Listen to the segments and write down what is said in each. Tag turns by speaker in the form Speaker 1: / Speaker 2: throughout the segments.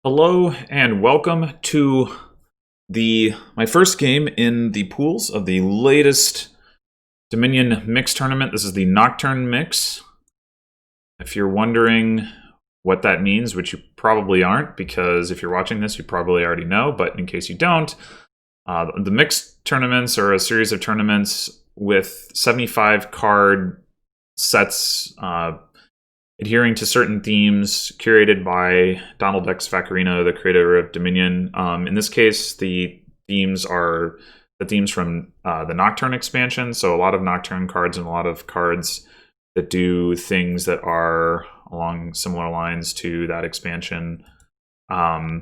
Speaker 1: Hello and welcome to my first game in the pools of the latest Dominion Mix Tournament. This is the Nocturne Mix. If you're wondering what that means, which you probably aren't, because if you're watching this, you probably already know, but in case you don't, the Mix tournaments are a series of tournaments with 75 card sets adhering to certain themes curated by Donald X. Vaccarino, the creator of Dominion. In this case, the themes are the themes from the Nocturne expansion, so a lot of Nocturne cards and a lot of cards that do things that are along similar lines to that expansion. I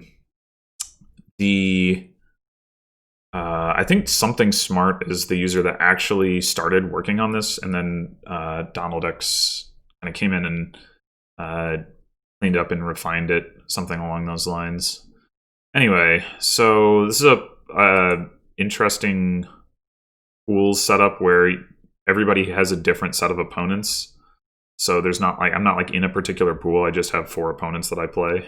Speaker 1: think Something Smart is the user that actually started working on this, and then Donald X kind of came in and cleaned up and refined it, something along those lines. Anyway, so this is a interesting pools setup where everybody has a different set of opponents. So there's not like I'm not like in a particular pool. I just have 4 opponents that I play.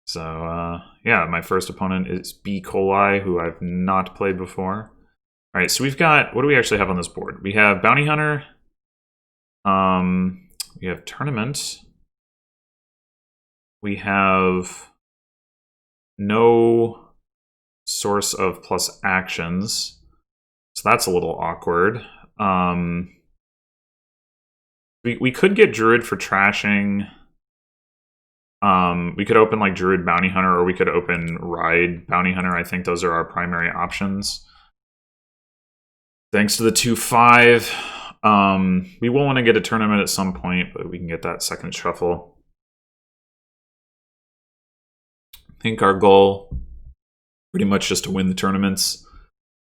Speaker 1: So yeah, my first opponent is bcoli, who I've not played before. All right, so we've got, what do we actually have on this board? We have Bounty Hunter. We have Tournament. We have no source of plus actions, so that's a little awkward. We could get Druid for trashing. We could open like Druid Bounty Hunter, or we could open Ride Bounty Hunter. I think those are our primary options. Thanks to the 2/5. We will want to get a tournament at some point, but we can get that second shuffle. I think our goal, pretty much just to win the tournaments.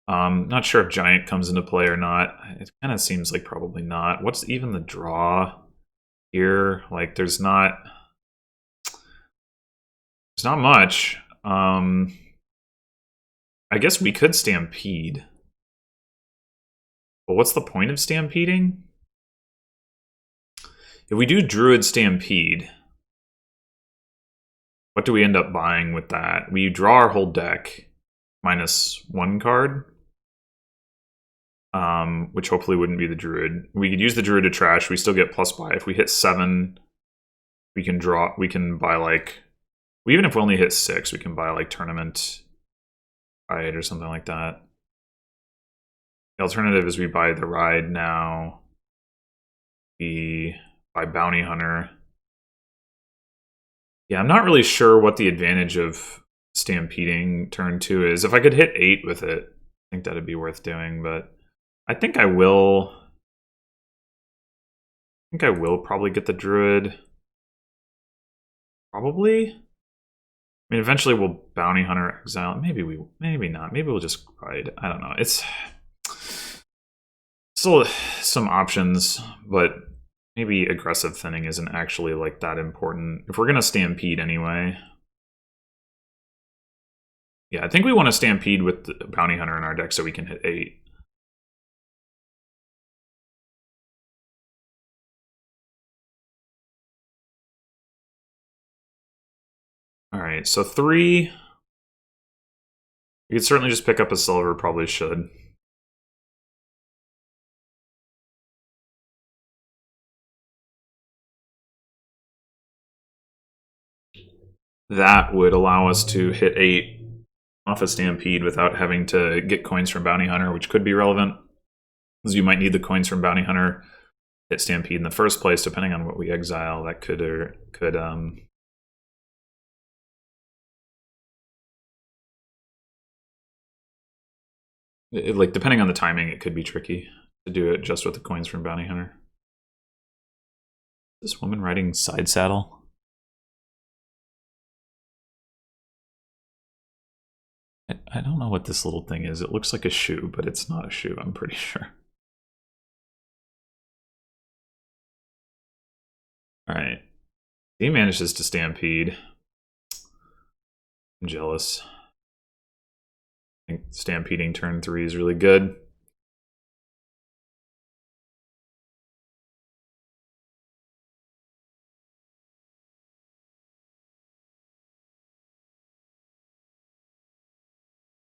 Speaker 1: Not sure if Giant comes into play or not. It kind of seems like probably not. What's even the draw here? Like, there's not much. I guess we could Stampede. But what's the point of Stampeding? If we do Druid Stampede, what do we end up buying with that? We draw our whole deck minus 1 card, which hopefully wouldn't be the Druid. We could use the Druid to trash. We still get plus buy. If we hit 7, we can draw. We can buy like, even if we only hit 6, we can buy like Tournament 8 or something like that. The alternative is we buy the Ride now. We buy Bounty Hunter. Yeah, I'm not really sure what the advantage of Stampeding turn 2 is. If I could hit 8 with it, I think that'd be worth doing, but I think I will. Probably get the Druid. Probably. I mean, eventually we'll Bounty Hunter exile. Maybe not. Maybe we'll just Ride. I don't know. It's still some options, but maybe aggressive thinning isn't actually like that important. If we're gonna Stampede anyway. Yeah, I think we want to Stampede with the Bounty Hunter in our deck so we can hit 8. Alright, so 3. You could certainly just pick up a silver, probably should. That would allow us to hit 8 off a Stampede without having to get coins from Bounty Hunter, which could be relevant, because you might need the coins from Bounty Hunter hit Stampede in the first place, depending on what we exile. That could like, depending on the timing, it could be tricky to do it just with the coins from Bounty Hunter. This woman riding side saddle? I don't know what this little thing is. It looks like a shoe, but it's not a shoe, I'm pretty sure. Alright. He manages to Stampede. I'm jealous. I think Stampeding turn 3 is really good.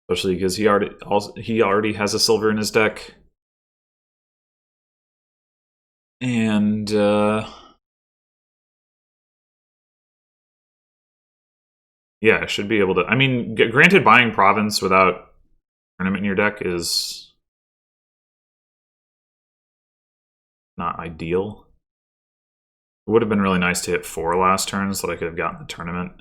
Speaker 1: especially because he already has a silver in his deck. And yeah, I should be able to. I mean, granted, buying province without tournament in your deck is not ideal. It would have been really nice to hit 4 last turn so that I could have gotten the tournament.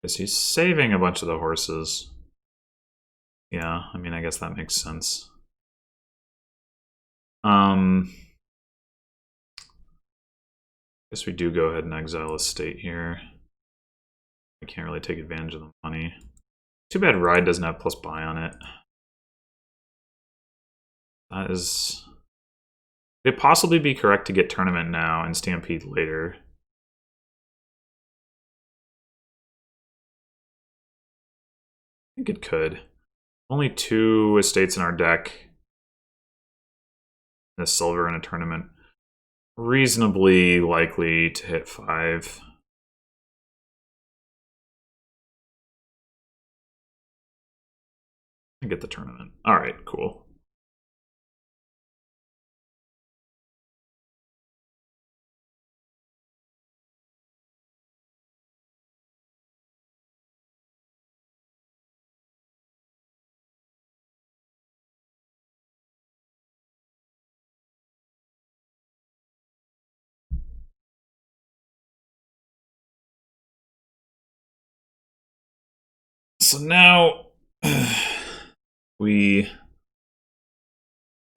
Speaker 1: Because he's saving a bunch of the horses. Yeah, I mean, I guess that makes sense. I guess we do go ahead and exile a state here. I can't really take advantage of the money. Too bad Ride doesn't have plus buy on it. That is... Could it possibly be correct to get tournament now and stampede later? I think it could. Only 2 estates in our deck. A silver in a tournament. Reasonably likely to hit 5. I get the tournament. Alright, cool. So now we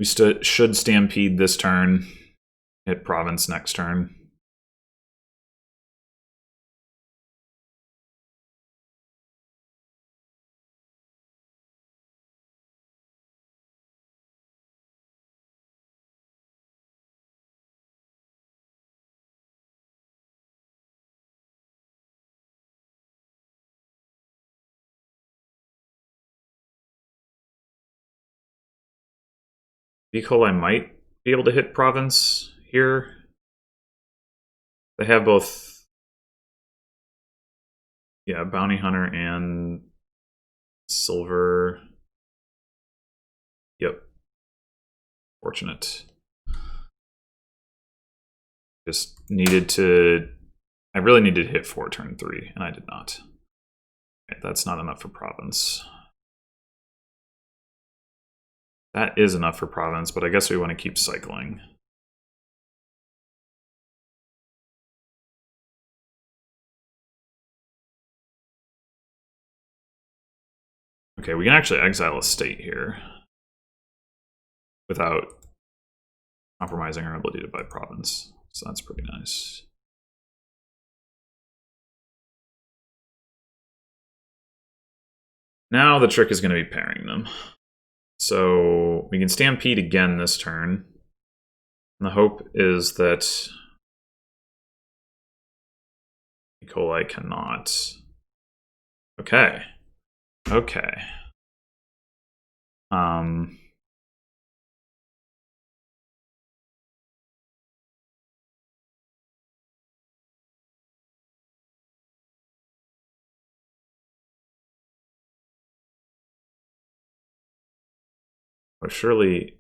Speaker 1: should stampede this turn, hit province next turn. bcoli might be able to hit province here. They have both, yeah, bounty hunter and silver. Yep. Fortunate. Just needed to... I really needed to hit 4 turn 3, and I did not. Okay, that's not enough for province. That is enough for province, but I guess we want to keep cycling. Okay, we can actually exile a state here without compromising our ability to buy province. So that's pretty nice. Now the trick is going to be pairing them. So we can stampede again this turn. And the hope is that bcoli cannot. Okay. Okay. But surely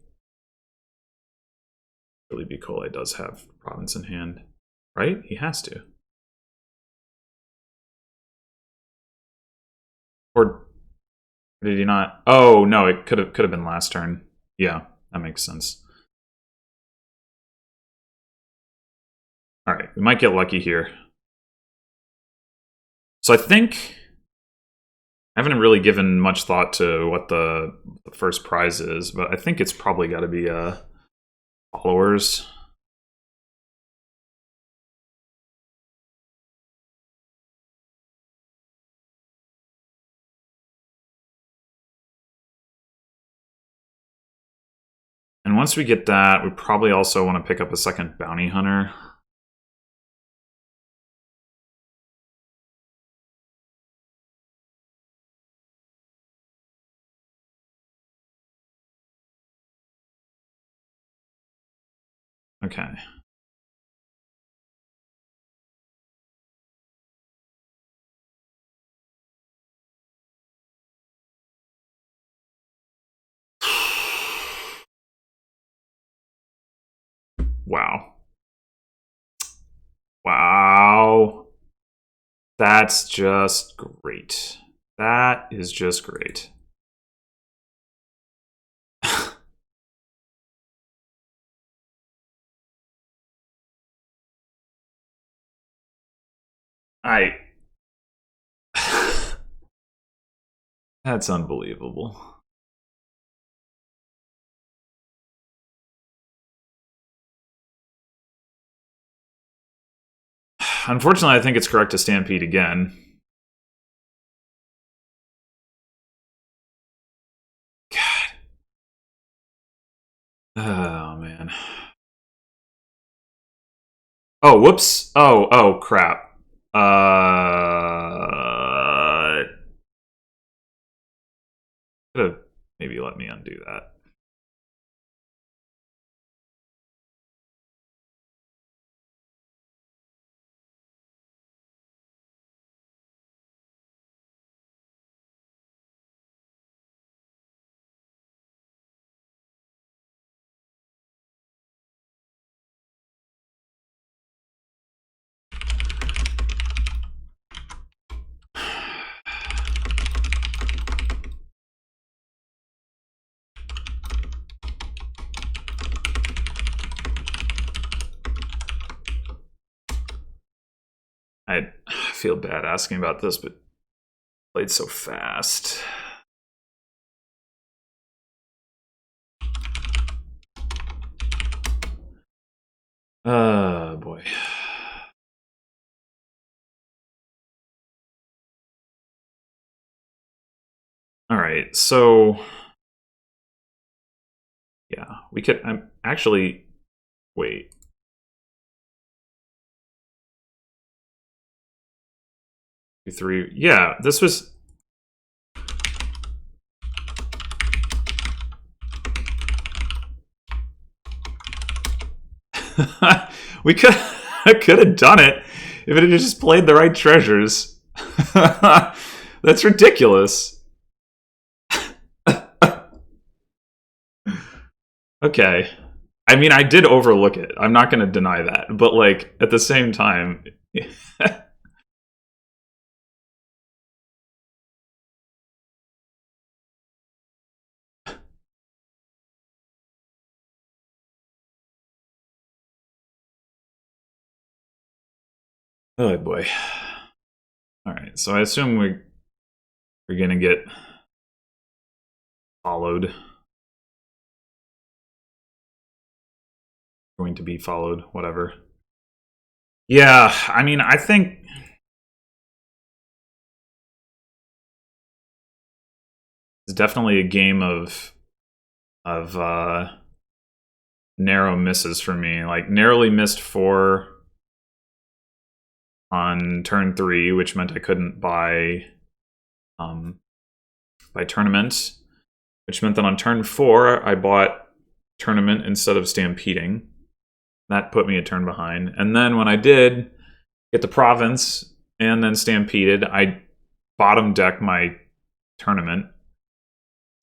Speaker 1: bcoli does have province in hand, right? He has to. Or did he not? Oh no, it could have been last turn. Yeah, that makes sense. All right, we might get lucky here. So I think I haven't really given much thought to what the first prize is, but I think it's probably got to be followers. And once we get that, we probably also want to pick up a second bounty hunter. Okay. Wow. Wow. That's just great. That is just great. I... That's unbelievable. Unfortunately, I think it's correct to stampede again. God. Oh, man. Oh, whoops. Oh, crap. Could have maybe let me undo that. I feel bad asking about this, but played so fast. Boy. All right, so yeah, we could. I'm actually wait. Two, three. Yeah, this was. We could have done it if it had just played the right treasures. That's ridiculous. Okay. I mean, I did overlook it. I'm not going to deny that. But, like, at the same time. Oh, boy. All right. So I assume we're going to get followed. Going to be followed, whatever. Yeah, I mean, I think it's definitely a game of narrow misses for me. Like narrowly missed 4 on turn 3, which meant I couldn't buy tournament, which meant that on turn 4 I bought tournament instead of stampeding. That put me a turn behind. And then when I did get the province and then stampeded, I bottom deck my tournament.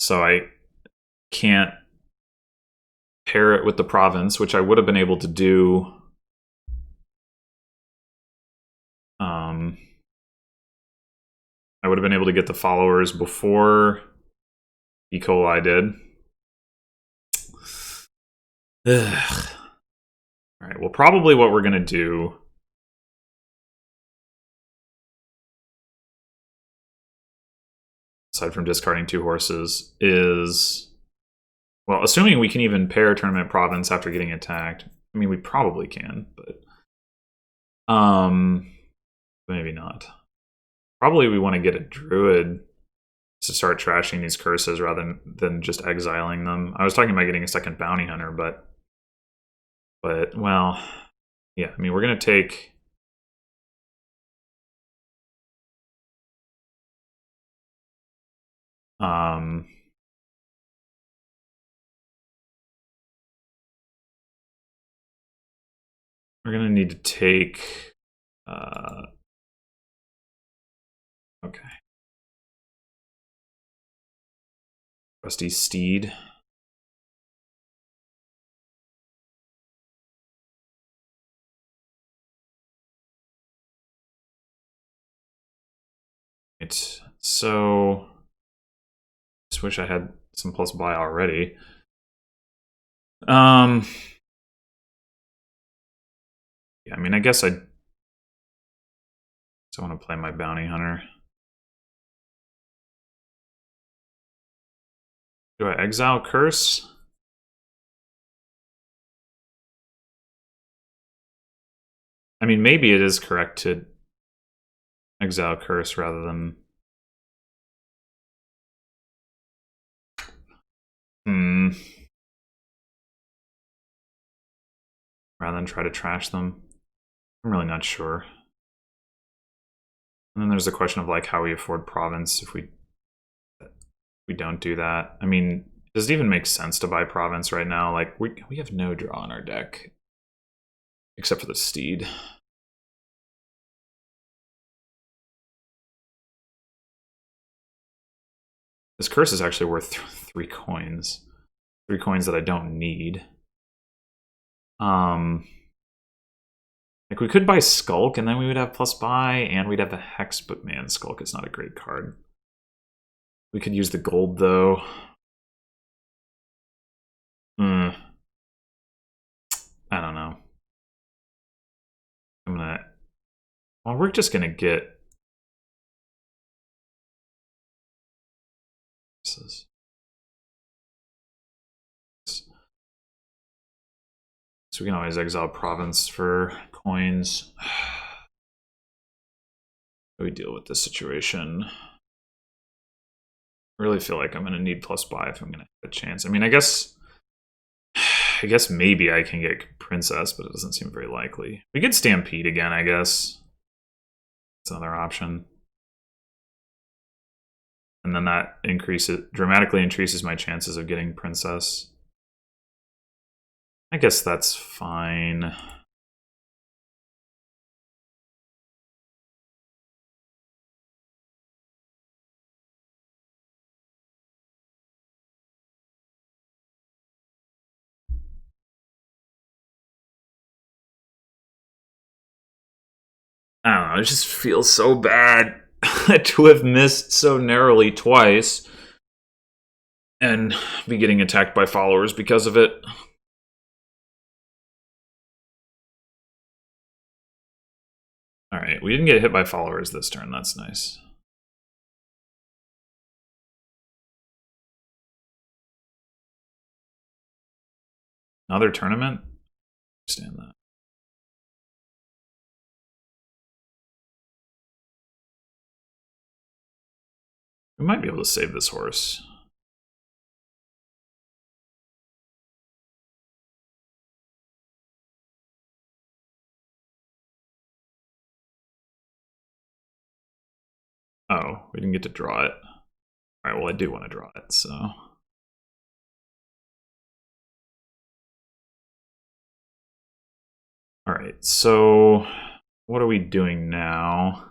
Speaker 1: So I can't pair it with the province, which I would have been able to do. I would have been able to get the followers before bcoli did. Ugh. All right, well, probably what we're going to do aside from discarding 2 horses is, well, assuming we can even pair tournament province after getting attacked. I mean, we probably can, but maybe not. Probably we want to get a druid to start trashing these curses rather than just exiling them. I was talking about getting a second bounty hunter, but well, yeah. I mean, we're gonna take. We're gonna need to take. Okay. Rusty Steed. Right. So just wish I had some plus buy already. Yeah, I mean, I guess I want to play my bounty hunter. Do I exile curse? I mean, maybe it is correct to exile curse rather than... Rather than try to trash them. I'm really not sure. And then there's the question of like how we afford province if we don't do that. I mean, does it even make sense to buy province right now? Like we have no draw in our deck. Except for the steed. This curse is actually worth 3 coins. 3 coins that I don't need. Like we could buy Skulk and then we would have plus buy and we'd have the Hex, but man, Skulk is not a great card. We could use the gold though. I don't know. Well, we're just gonna get... So we can always exile province for coins. How do we deal with this situation? I really feel like I'm gonna need plus buy if I'm gonna have a chance. I mean, I guess maybe I can get princess, but it doesn't seem very likely. We could stampede again, I guess. It's another option. And then that dramatically increases my chances of getting princess. I guess that's fine. I don't know, it just feels so bad to have missed so narrowly twice and be getting attacked by followers because of it. Alright, we didn't get hit by followers this turn, that's nice. Another tournament? Understand that. We might be able to save this horse. Oh, we didn't get to draw it. Alright, well I do want to draw it, so... Alright, so... what are we doing now?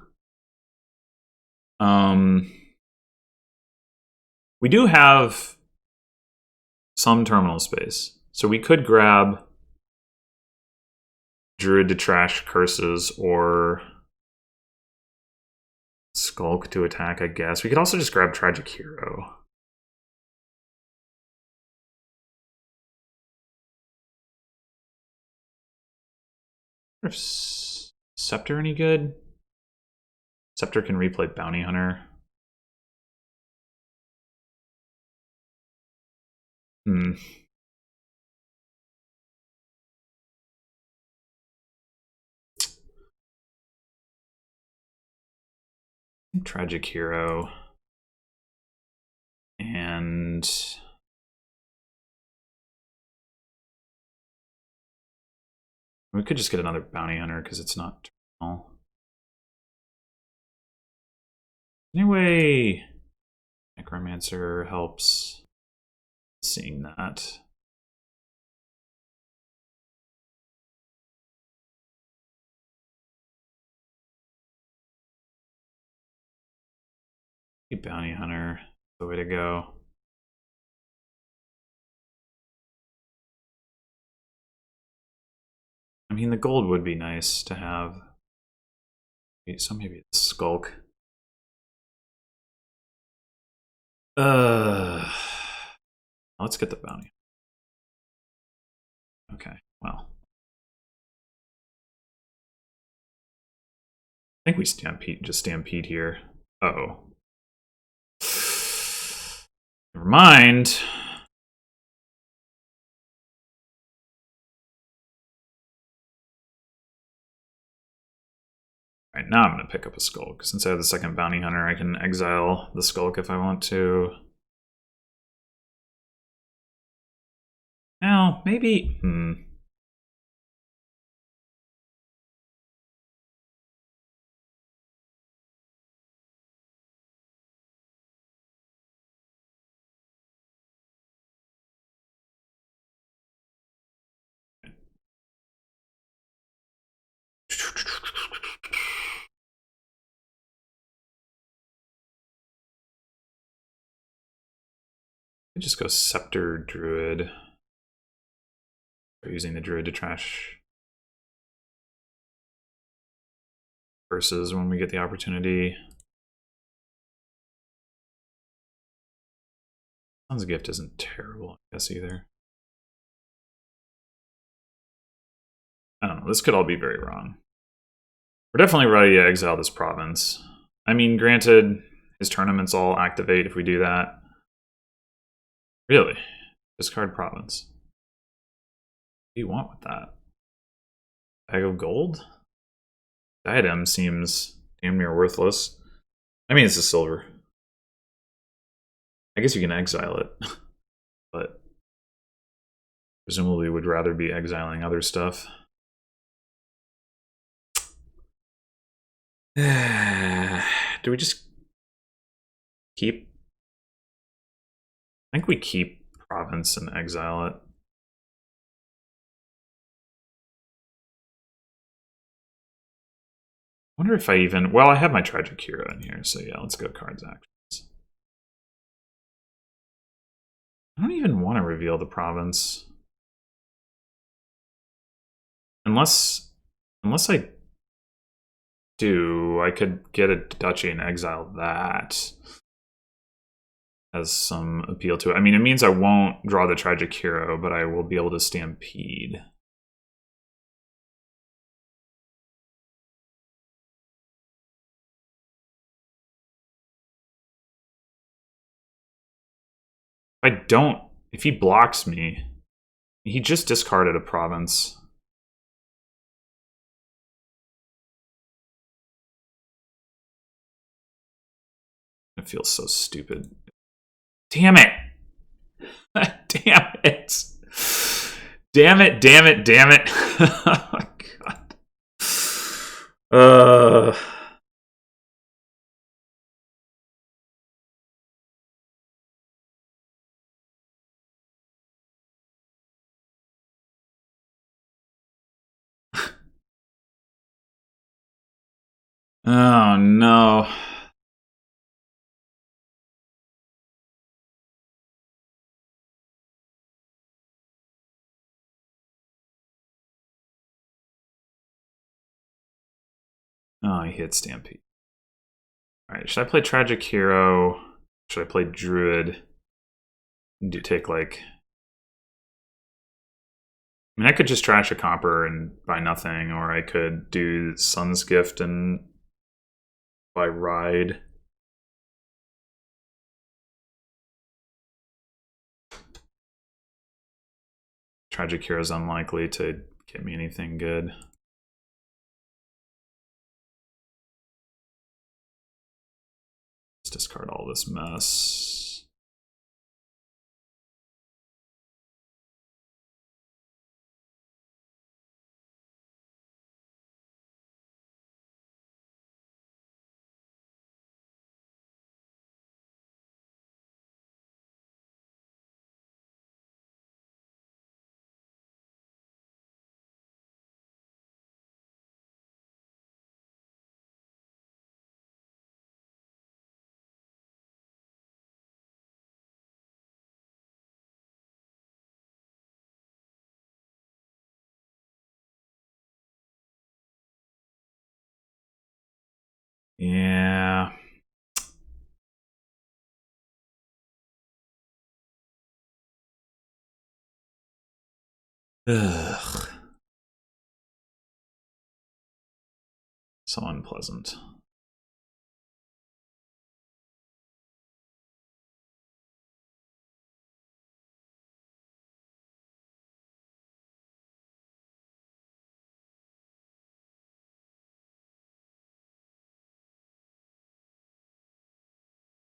Speaker 1: We do have some terminal space. So we could grab Druid to trash curses or Skulk to attack, I guess. We could also just grab Tragic Hero. Is Scepter any good? Scepter can replay Bounty Hunter. Tragic Hero. And... we could just get another Bounty Hunter because it's not terminal. Anyway, Necromancer helps seeing that. Bounty Hunter, the way to go. I mean, the gold would be nice to have. So maybe it's Skulk. Let's get the bounty. Okay, well. I think we stampede here. Uh-oh. Never mind. Alright, now I'm going to pick up a Skulk. Since I have the second Bounty Hunter, I can exile the Skulk if I want to. Now, maybe... just go Scepter Druid. We're using the Druid to trash versus when we get the opportunity. Sun's Gift isn't terrible, I guess, either. I don't know, this could all be very wrong. We're definitely ready to exile this province. I mean, granted, his tournaments all activate if we do that. Really? Discard province. What do you want with that? Bag of gold? Diadem seems damn near worthless. I mean, it's a silver. I guess you can exile it, but presumably would rather be exiling other stuff. Do we just keep? I think we keep province and exile it. I wonder if I even... Well, I have my Tragic Hero in here, so yeah, let's go cards actions. I don't even want to reveal the province. Unless I do, I could get a duchy and exile that. Has some appeal to it. I mean, it means I won't draw the Tragic Hero, but I will be able to stampede. If he blocks me, he just discarded a province. It feels so stupid. Damn it! Damn it! Damn it, damn it, damn it. Oh, God. Oh, no. Oh, he hit Stampede. Alright, should I play Tragic Hero? Should I play Druid? Do take, like... I mean, I could just trash a Copper and buy nothing, or I could do Sun's Gift and buy Ride. Tragic Hero is unlikely to get me anything good. Let's discard all this mess. Yeah. Ugh. So unpleasant.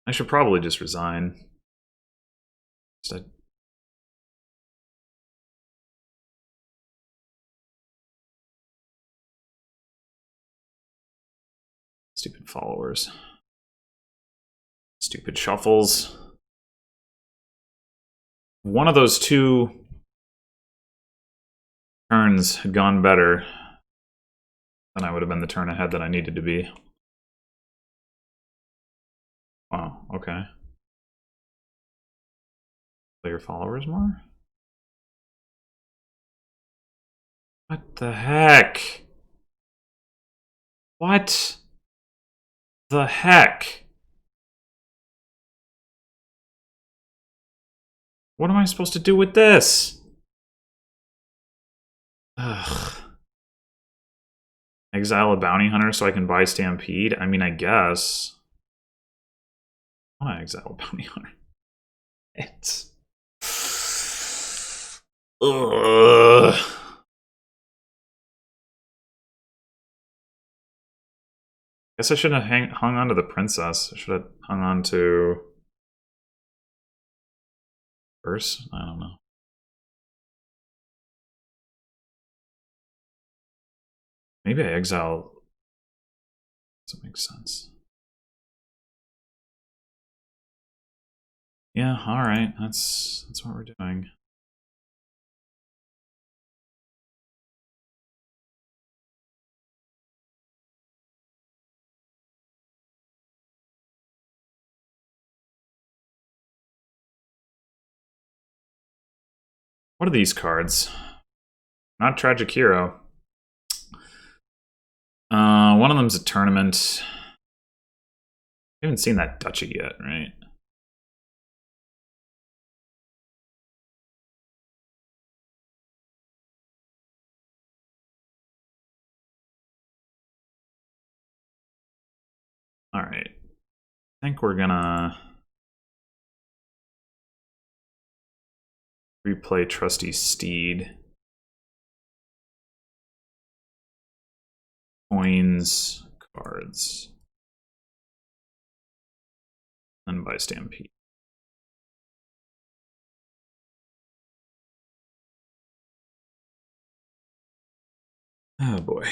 Speaker 1: I should probably just resign. Stupid followers. Stupid shuffles. One of those two turns had gone better, then I would have been the turn ahead that I needed to be. Wow, okay. Play your followers more? What the heck? What the heck? What am I supposed to do with this? Ugh. Exile a bounty hunter so I can buy Stampede? I mean, I guess. I want to exile a bounty hunter. It's... Ugh. Guess I shouldn't have hung on to the princess. I should have hung on to... Verse? I don't know. Maybe I exile... Doesn't make sense. Yeah, alright. That's what we're doing. What are these cards? Not Tragic Hero. One of them's a tournament. I haven't seen that duchy yet, right? Alright. I think we're gonna replay Trusty Steed. Coins, cards. And buy Stampede. Oh boy.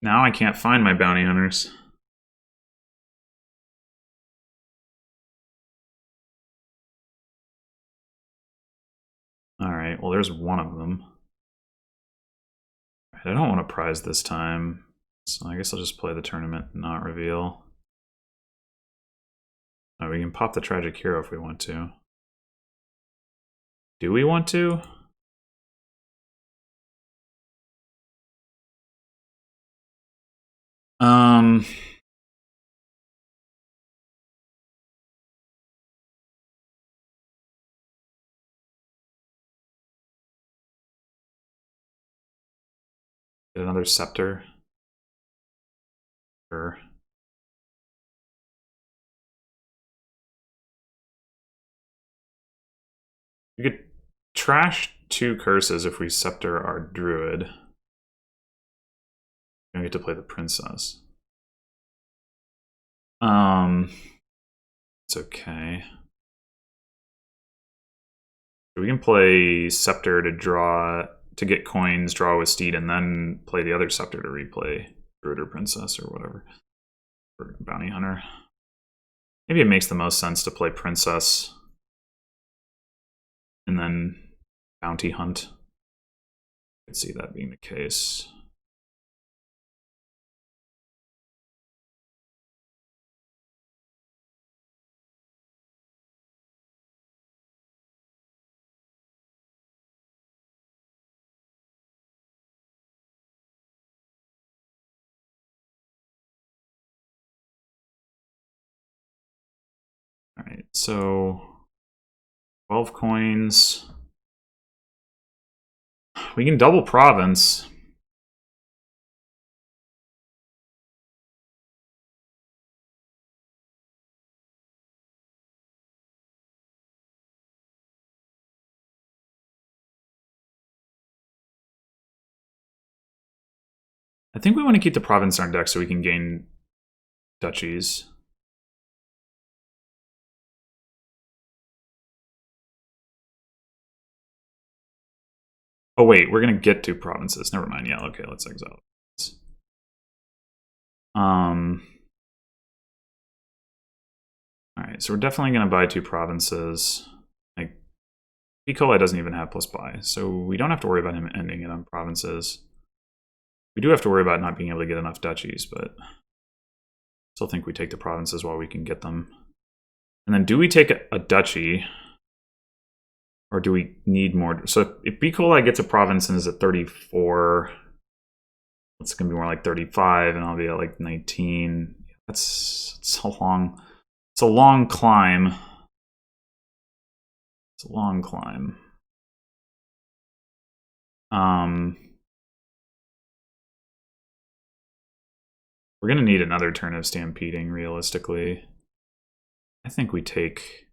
Speaker 1: Now I can't find my bounty hunters. Alright, well there's one of them. I don't want to prize this time, so I guess I'll just play the tournament and not reveal. Oh, we can pop the Tragic Hero if we want to. Do we want to? Get another Scepter. Sure. We could trash 2 curses if we Scepter our Druid. We don't get to play the Princess. It's okay. We can play Scepter to draw, to get coins, draw with Steed, and then play the other Scepter to replay Druid or Princess or whatever. Or Bounty Hunter. Maybe it makes the most sense to play Princess and then Bounty Hunt. I could see that being the case. So 12 coins. We can double province. I think we want to keep the province on deck so we can gain duchies. Oh wait, we're gonna get 2 provinces. Never mind. Yeah, okay, let's exile. All right, so we're definitely gonna buy 2 provinces. Like, bcoli doesn't even have plus buy, so we don't have to worry about him ending it on provinces. We do have to worry about not being able to get enough duchies, but still think we take the provinces while we can get them. And then do we take a duchy? Or do we need more? So if bcoli gets a province and is at 34, it's going to be more like 35, and I'll be at like 19. It's a long climb. It's a long climb. We're going to need another turn of stampeding, realistically. I think we take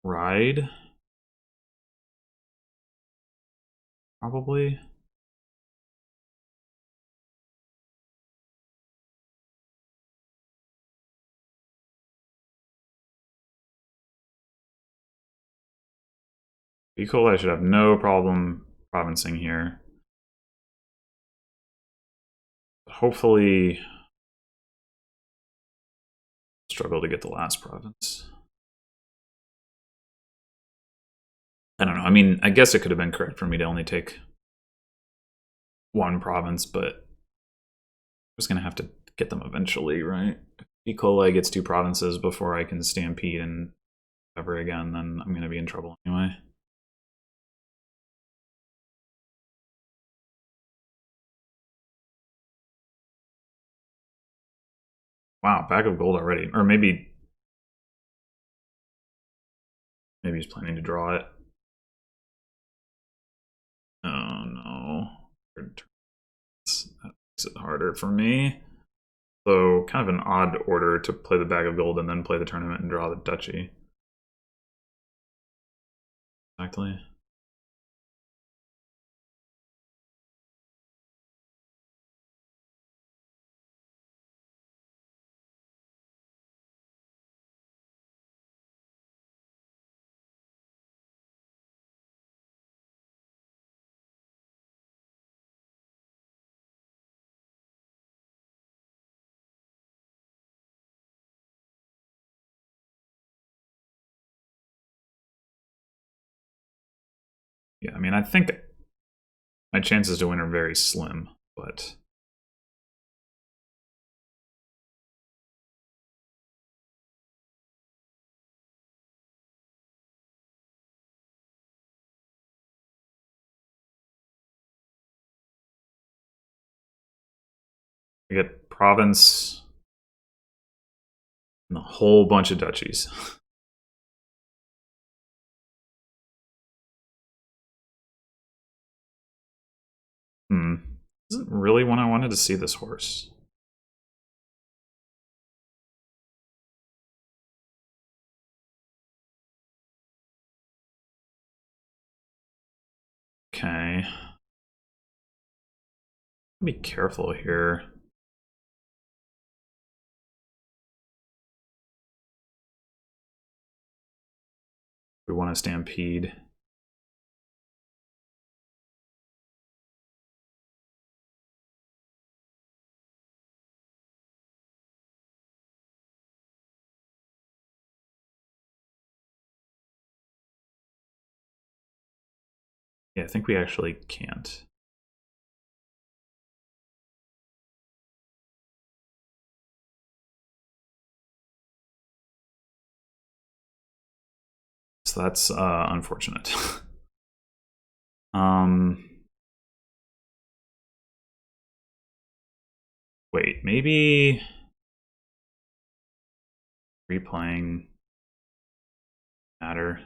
Speaker 1: ride. Probably. bcoli should have no problem provincing here. Hopefully struggle to get the last province. I don't know. I mean, I guess it could have been correct for me to only take 1 province, but I was going to have to get them eventually, right? If bcoli gets 2 provinces before I can stampede and ever again, then I'm going to be in trouble anyway. Wow, bag of gold already. Or maybe he's planning to draw it. Oh no. That makes it harder for me. So kind of an odd order to play the bag of gold and then play the tournament and draw the duchy. Exactly. Yeah, I mean, I think my chances to win are very slim, but I get province and a whole bunch of duchies. Isn't really when I wanted to see this horse. Okay. Be careful here. We want to stampede. Yeah, I think we actually can't. So that's unfortunate. Wait, maybe replaying matter.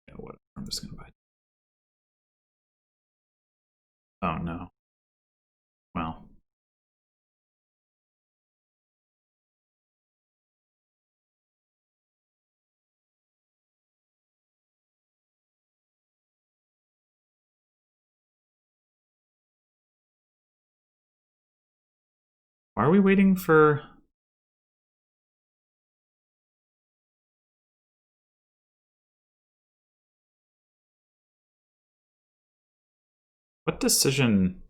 Speaker 1: Yeah, what? I'm just gonna buy. Oh no. Well. Why are we waiting for... What decision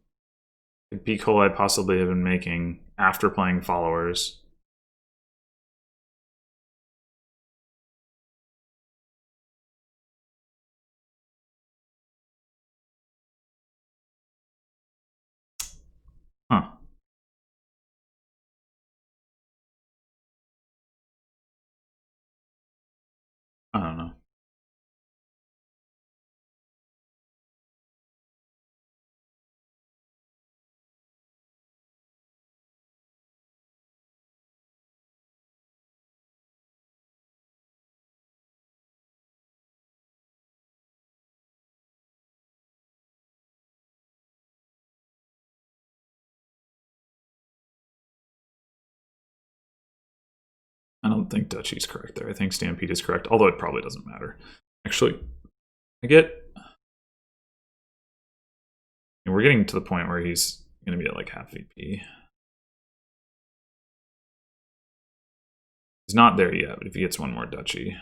Speaker 1: could bcoli possibly have been making after playing followers? Huh. I don't know. I don't think Dutchy's correct there. I think Stampede is correct, although it probably doesn't matter. Actually, we're getting to the point where he's going to be at like half VP. He's not there yet, but if he gets one more Dutchy.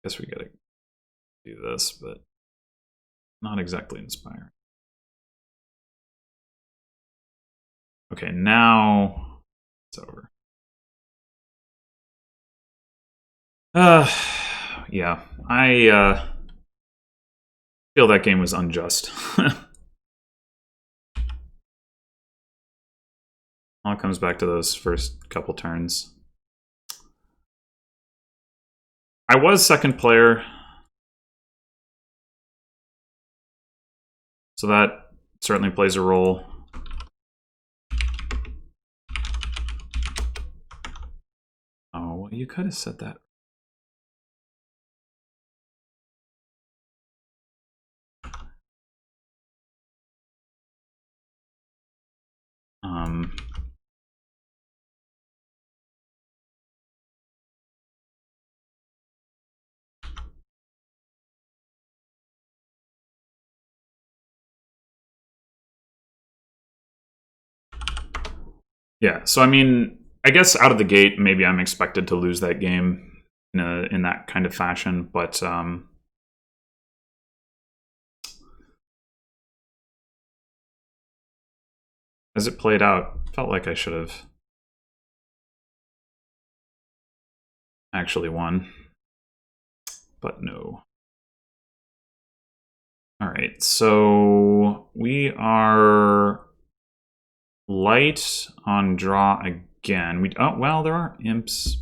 Speaker 1: Guess we gotta do this, but not exactly inspiring. Okay, now it's over. Yeah, I feel that game was unjust. All comes back to those first couple turns. I was second player, so that certainly plays a role. Oh, well, you could have said that. Yeah, so I mean, I guess out of the gate, maybe I'm expected to lose that game in that kind of fashion, but as it played out, felt like I should have actually won, but no. All right, so we are light on draw again. Oh well, there are imps.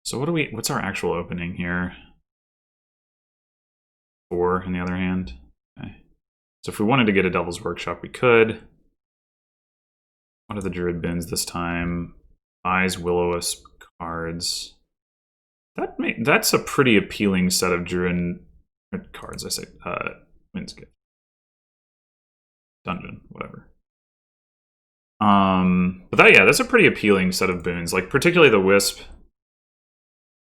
Speaker 1: So what's our actual opening here? 4 on the other hand. Okay. So if we wanted to get a Devil's Workshop, we could. What are the Druid bins this time? Eyes, Will-O-Wisp cards. That's a pretty appealing set of Druid cards, I say. Winds Gift. Dungeon, whatever. But that's a pretty appealing set of boons. Like, particularly the Wisp.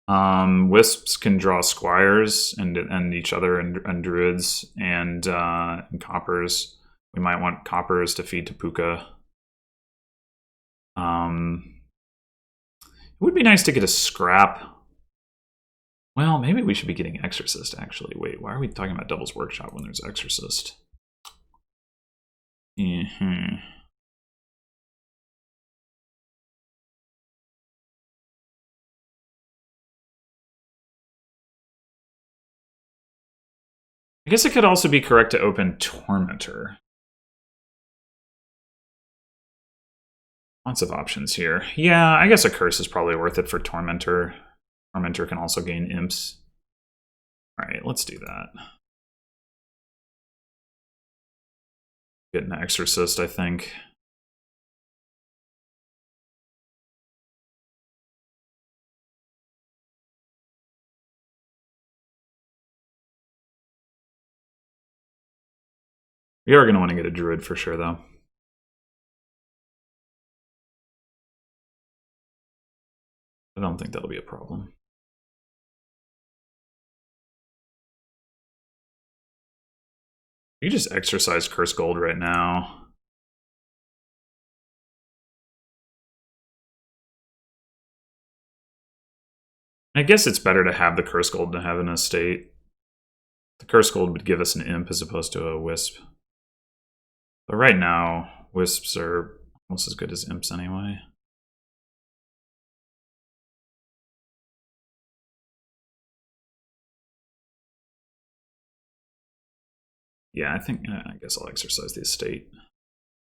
Speaker 1: Wisps can draw squires and each other and druids and coppers. We might want coppers to feed to Puka. It would be nice to get a scrap. Well, maybe we should be getting Exorcist, actually. Wait, why are we talking about Devil's Workshop when there's Exorcist? I guess it could also be correct to open Tormentor. Lots of options here. Yeah, I guess a curse is probably worth it for Tormentor. Tormentor can also gain imps. Alright, let's do that. Get an Exorcist, I think. We are going to want to get a Druid for sure, though. I don't think that'll be a problem. You just exercise Curse Gold right now. I guess it's better to have the Curse Gold than have an estate. The Curse Gold would give us an imp as opposed to a wisp. But right now, wisps are almost as good as imps anyway. Yeah, I guess I'll exercise the estate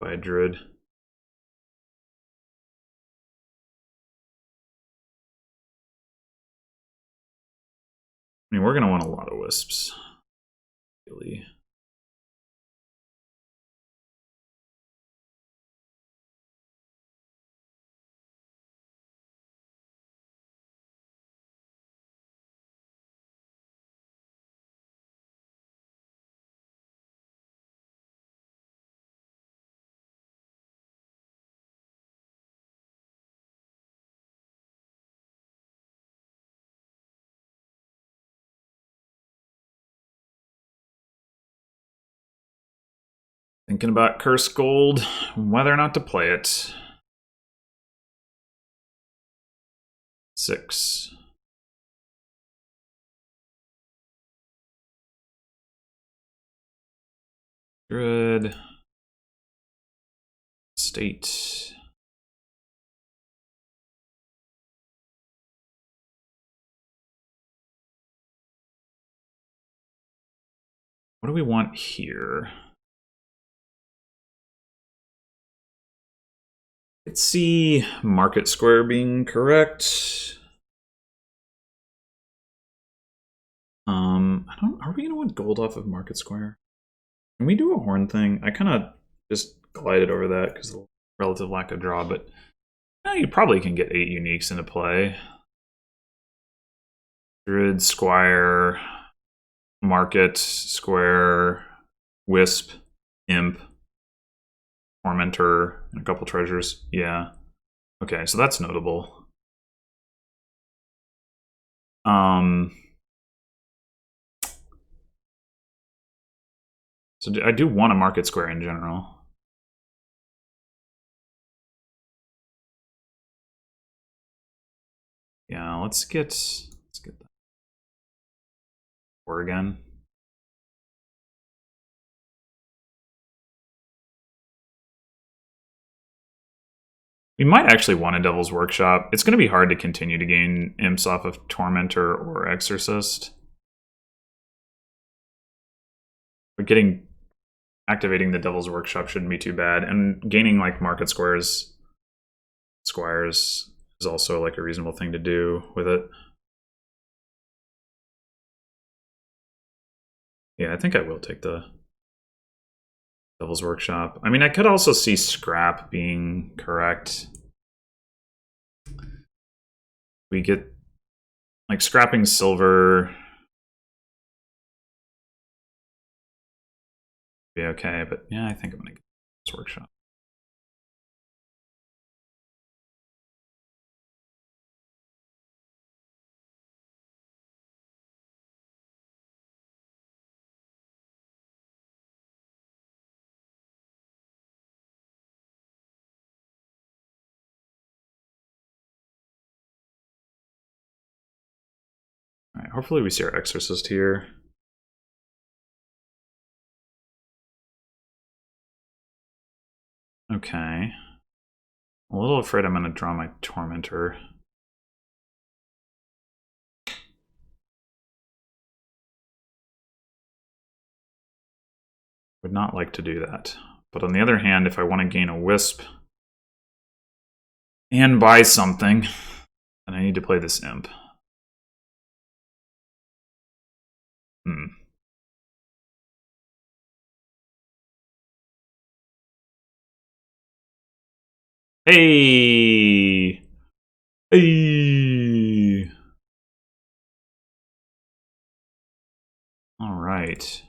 Speaker 1: by a druid. I mean, we're going to want a lot of wisps. Really. Thinking about Curse Gold, whether or not to play it. 6. Druid. State. What do we want here? Let's see Market Square being correct. Are we gonna want gold off of Market Square? Can we do a horn thing? I kind of just glided over that because of the relative lack of draw, but you probably can get 8 uniques into play. Druid, Squire, Market, Square, Wisp, Imp, Tormentor, and a couple treasures. Yeah. Okay, so that's notable. So I do want a Market Square in general. Yeah, let's get that 4 again. We might actually want a Devil's Workshop. It's going to be hard to continue to gain imps off of Tormentor or Exorcist. But activating the Devil's Workshop shouldn't be too bad, and gaining like Market Squares is also like a reasonable thing to do with it. Yeah, I think I will take the Devil's Workshop. I mean, I could also see Scrap being correct. We get like scrapping silver. Be okay, but yeah, I think I'm gonna get this Workshop. All right, hopefully we see our Exorcist here. Okay. I'm a little afraid I'm going to draw my Tormentor. Would not like to do that. But on the other hand, if I want to gain a wisp and buy something, then I need to play this imp. Hey! Hey! Alright.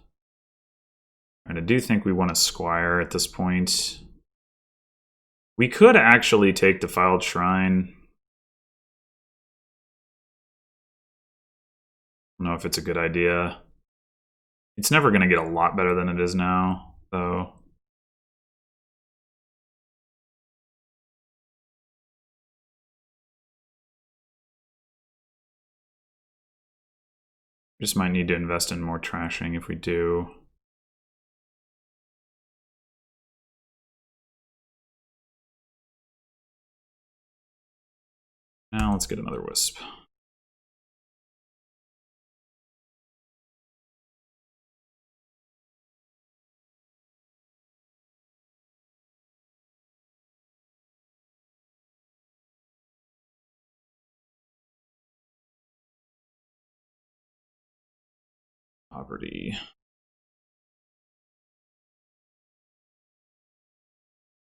Speaker 1: And I do think we want a squire at this point. We could actually take Defiled Shrine. I don't know if it's a good idea. It's never going to get a lot better than it is now, though. Just might need to invest in more trashing if we do. Now let's get another wisp. Poverty.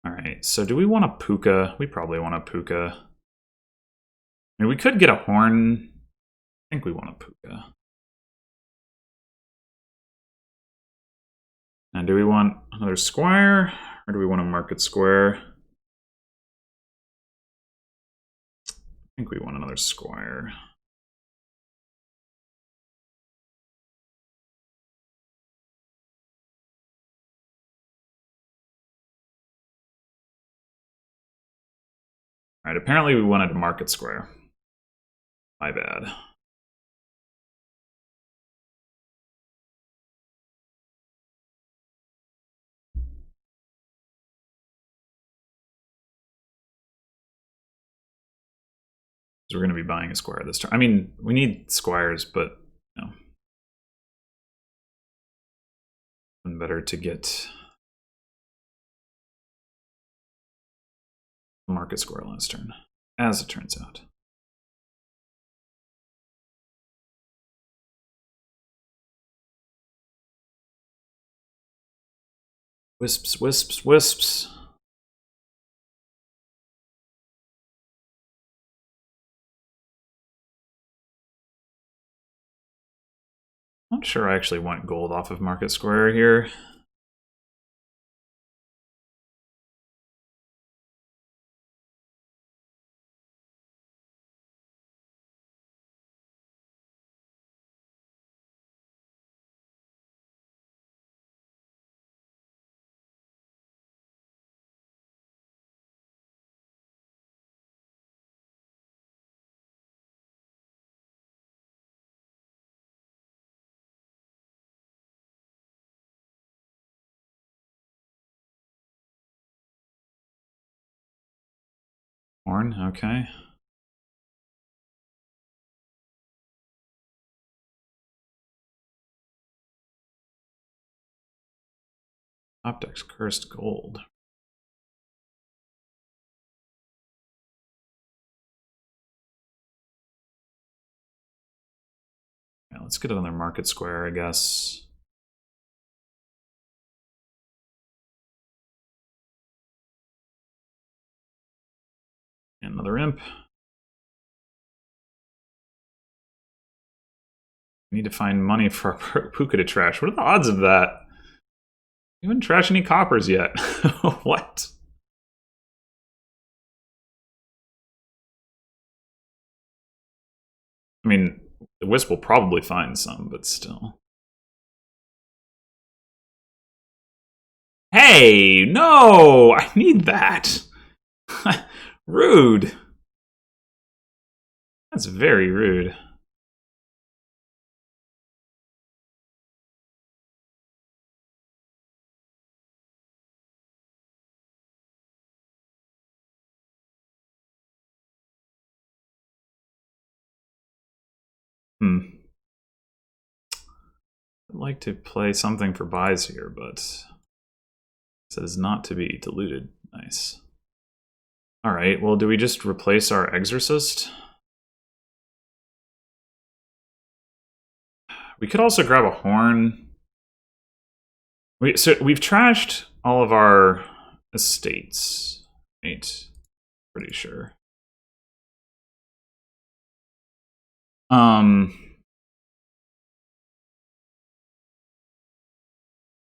Speaker 1: Alright, so do we want a puka? We probably want a puka. I mean, we could get a horn. I think we want a puka. And do we want another squire? Or do we want a market square? I think we want another squire. Alright, apparently we wanted a market square. My bad. We're going to be buying a squire this turn. I mean, we need squires, but you know, better to get a market square last turn, as it turns out. Wisps, wisps, wisps. I'm not sure I actually want gold off of Market Square here. Horn, okay. Optics, cursed gold. Yeah, let's get another Market Square, I guess. And another imp. We need to find money for our puka to trash. What are the odds of that? We haven't trashed any coppers yet. What? I mean, the Wisp will probably find some, but still. Hey, no! I need that! Rude. That's very rude. I'd like to play something for buys here, but Says not to be diluted. Nice. All right, well, do we just replace our Exorcist? We could also grab a horn. So we've trashed all of our estates, right? Pretty sure.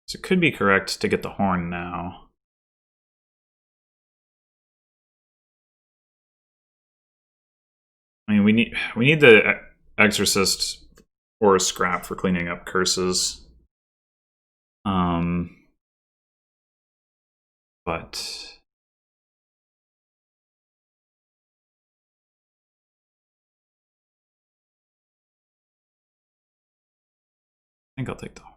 Speaker 1: So it could be correct to get the horn now. I mean, we need the Exorcist or a scrap for cleaning up curses. But I think I'll take the horn.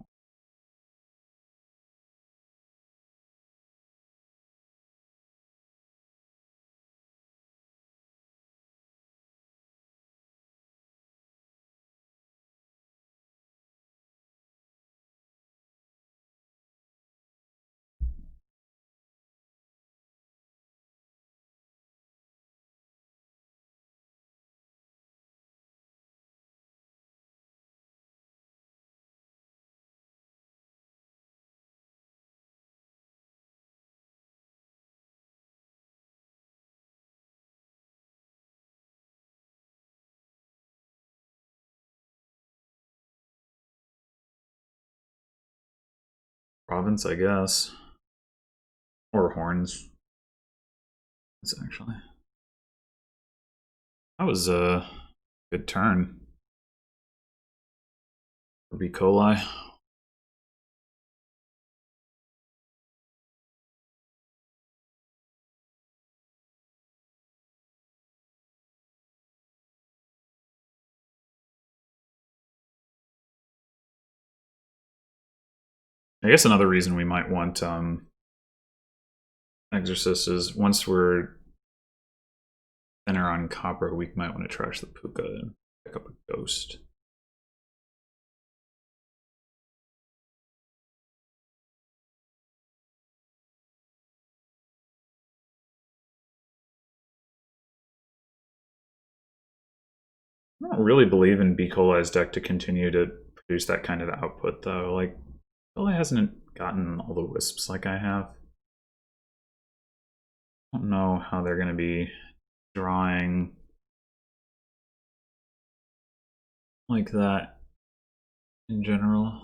Speaker 1: Province, I guess. Or horns. It's actually. That was a good turn for bcoli. I guess another reason we might want Exorcist is once we're thinner on copper, we might want to trash the puka and pick up a ghost. I don't really believe in bcoli's deck to continue to produce that kind of output, though. Like, bcoli hasn't gotten all the wisps like I have. I don't know how they're going to be drawing like that in general.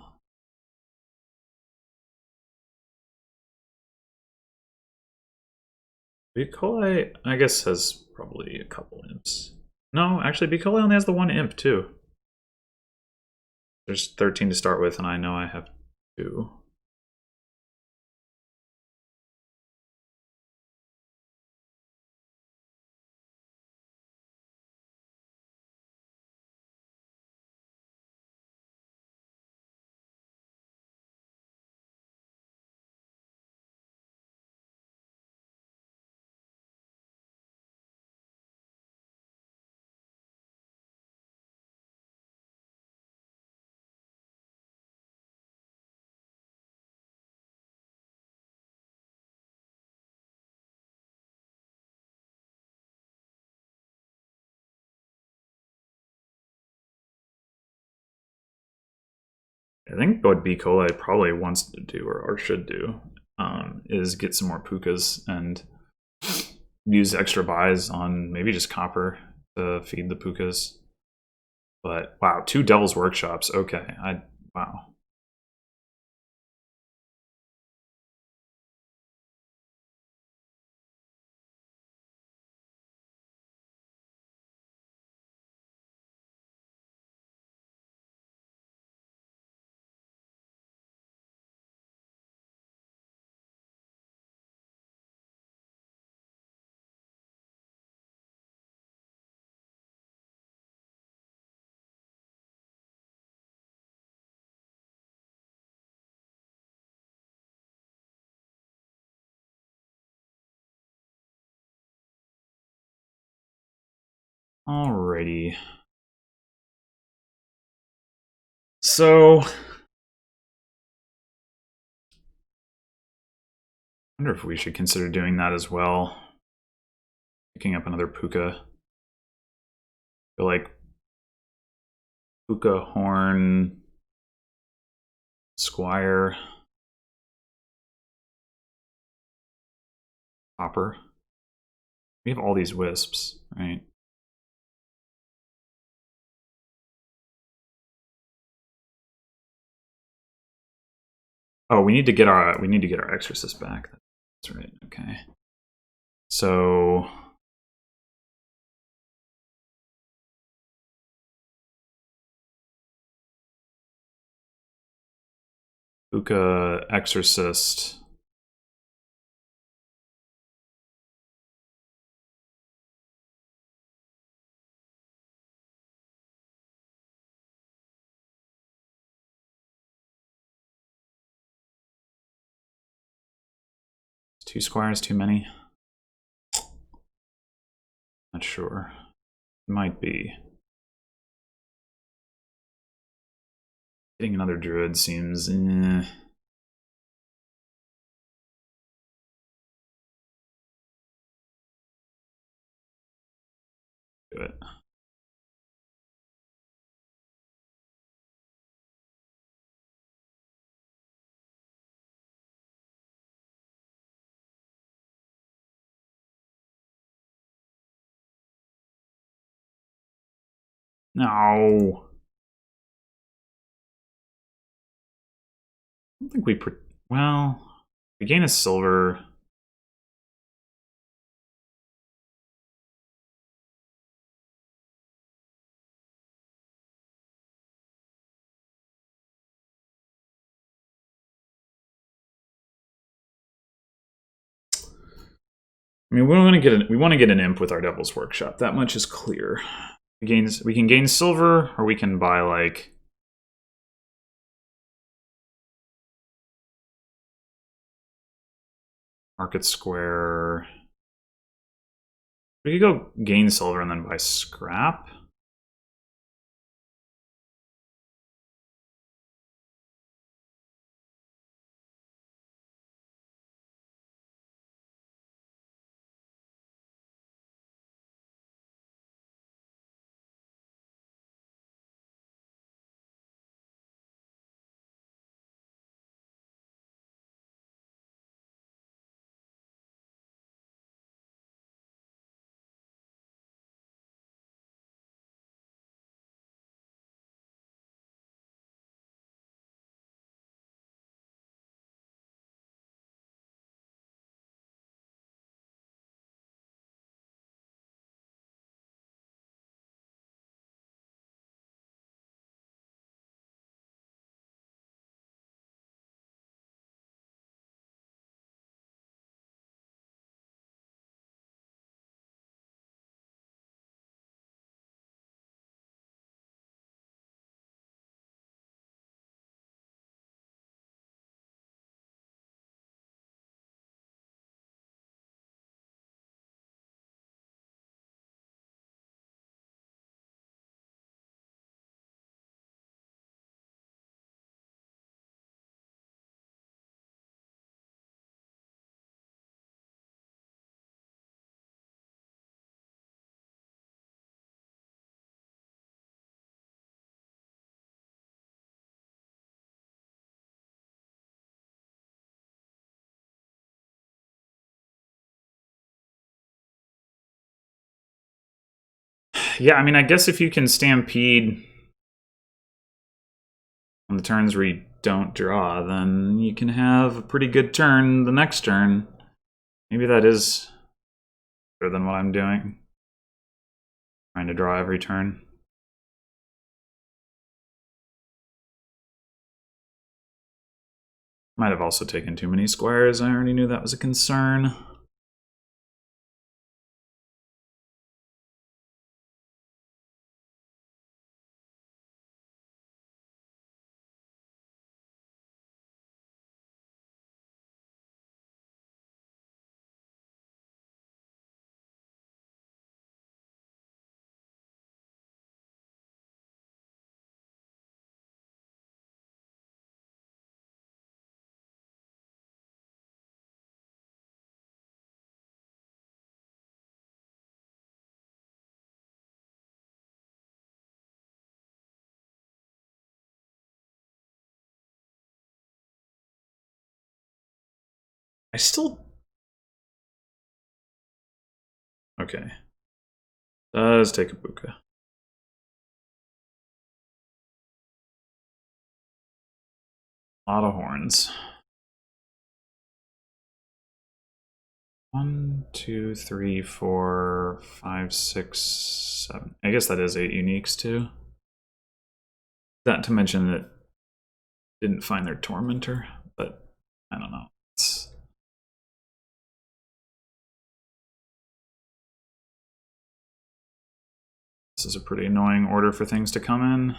Speaker 1: bcoli, I guess, has probably a couple imps. No, actually, bcoli only has the one imp, too. There's 13 to start with, and I know I have 2. I think what bcoli probably wants to do, or should do, is get some more pukas and use extra buys on maybe just copper to feed the pukas. But wow, 2 Devil's Workshops. Okay, wow. Alrighty. So wonder if we should consider doing that as well. Picking up another puka. I feel like puka, horn, squire, hopper. We have all these wisps, right? Oh, we need to get our exorcist back. That's right. Okay. So puka, exorcist. Two squires too many? Not sure. Might be. Getting another druid seems... Do it. No. I don't think we... Well, we gain a silver. I mean, we want to get an imp with our Devil's Workshop. That much is clear. We can gain silver, or we can buy like Market Square. We could go gain silver and then buy scrap. Yeah, I mean, I guess if you can Stampede on the turns where you don't draw, then you can have a pretty good turn the next turn. Maybe that is better than what I'm doing. Trying to draw every turn. Might have also taken too many squares. I already knew that was a concern. I still... Okay. Does take a buka. A lot of horns. 1, 2, 3, 4, 5, 6, 7. I guess that is 8 uniques too. Not to mention that didn't find their tormentor, but I don't know. This is a pretty annoying order for things to come in.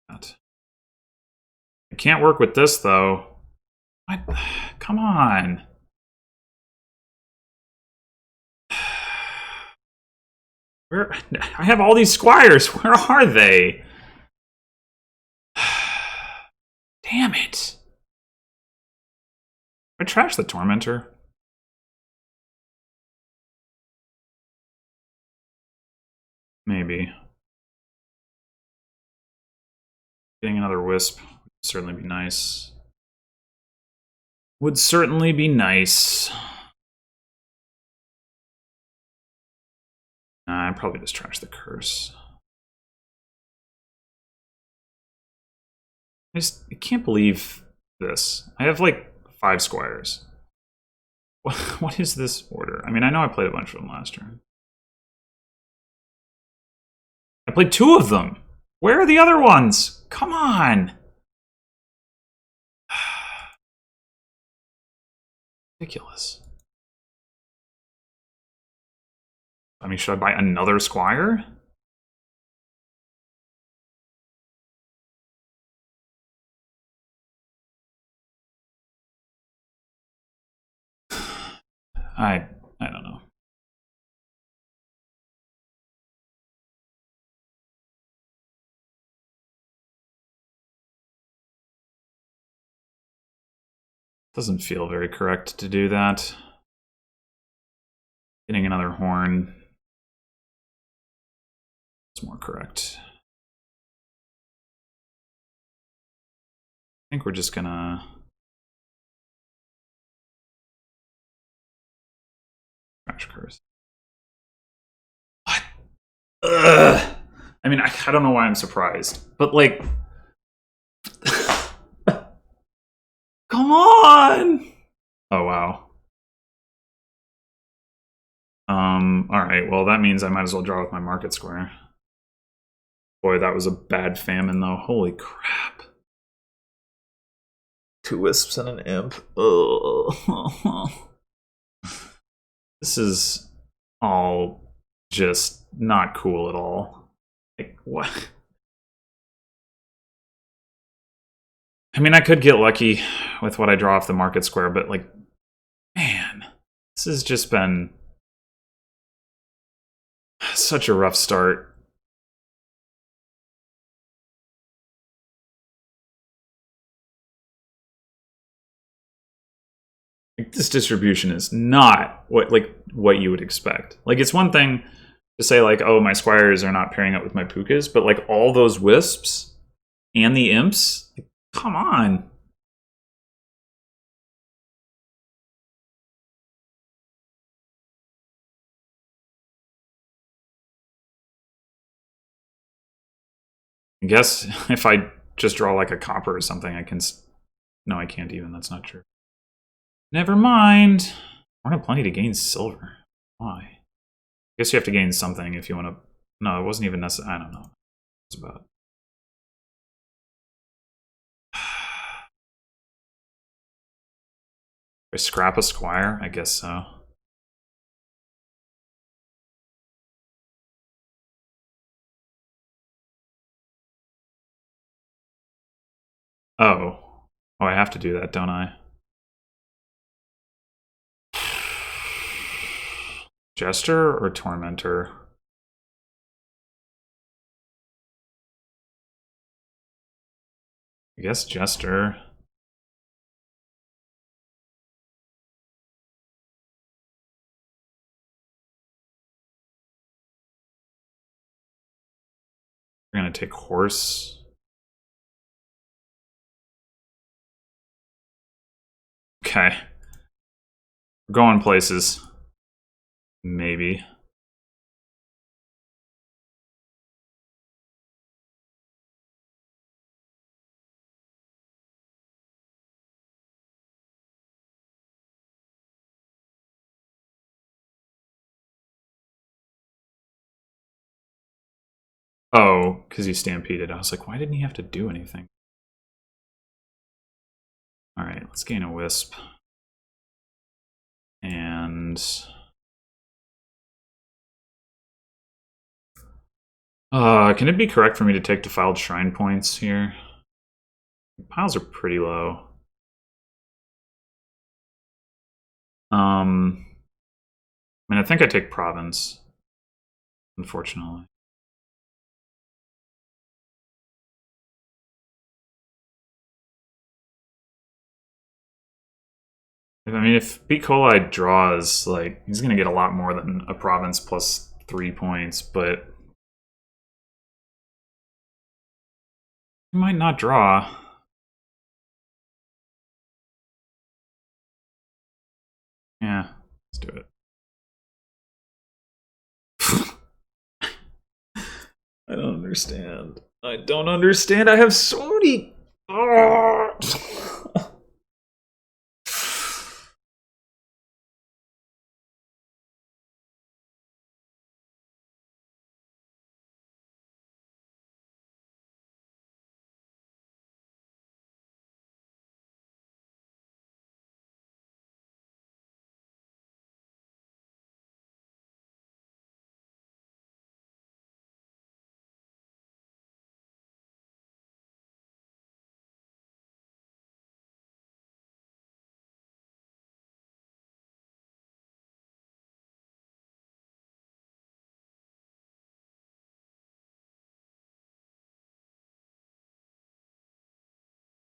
Speaker 1: I can't work with this though. What? Come on. Where? I have all these squires. Where are they? Damn it. I trashed the tormentor. Maybe. Getting another wisp would certainly be nice. Would certainly be nice. I'd probably just trash the curse. I can't believe this. I have like 5 squires. What is this order? I mean, I know I played a bunch of them last turn. I played 2 of them. Where are the other ones? Come on. Ridiculous. I mean, should I buy another squire? I don't know. Doesn't feel very correct to do that. Getting another horn. It's more correct. I think we're just gonna crash curse. What? Ugh. I mean, I don't know why I'm surprised, but like, come on! Oh wow. All right. Well, that means I might as well draw with my market square. Boy, that was a bad famine, though. Holy crap! 2 wisps and an imp. Ugh. This is all just not cool at all. Like, what? I mean, I could get lucky with what I draw off the market square, but like, man, this has just been such a rough start. Like, this distribution is not what you would expect. Like, it's one thing to say like, oh, my squires are not pairing up with my pukas, but like all those wisps and the imps, like, come on. I guess if I just draw like a copper or something, I can... No, I can't even. That's not true. Never mind. We're gonna have plenty to gain silver. Why? I guess you have to gain something if you want to... No, it wasn't even necessary. I don't know. It's about... I scrap a squire? I guess so. Oh. Oh, I have to do that, don't I? Jester or Tormentor? I guess Jester. We're gonna take Horse. Okay. We're going places. Maybe. Oh, because he stampeded. I was like, why didn't he have to do anything? Alright, let's gain a wisp. And... can it be correct for me to take defiled shrine points here? Piles are pretty low. I mean, I think I take province, unfortunately. I mean, if bcoli draws, like, he's gonna get a lot more than a province plus 3 points, but he might not draw. Yeah, let's do it. I don't understand. I don't understand. I have so many.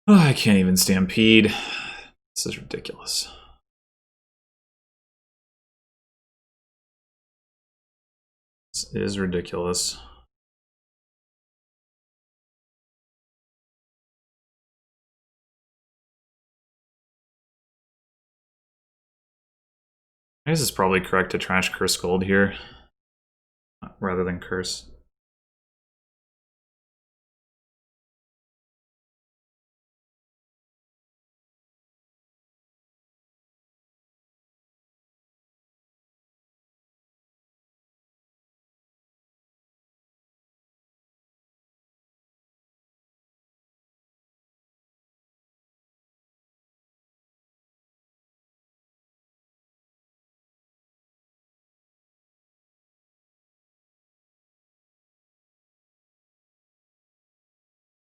Speaker 1: Oh, I can't even stampede. This is ridiculous. This is ridiculous. I guess it's probably correct to trash Curse Gold here, rather than Curse.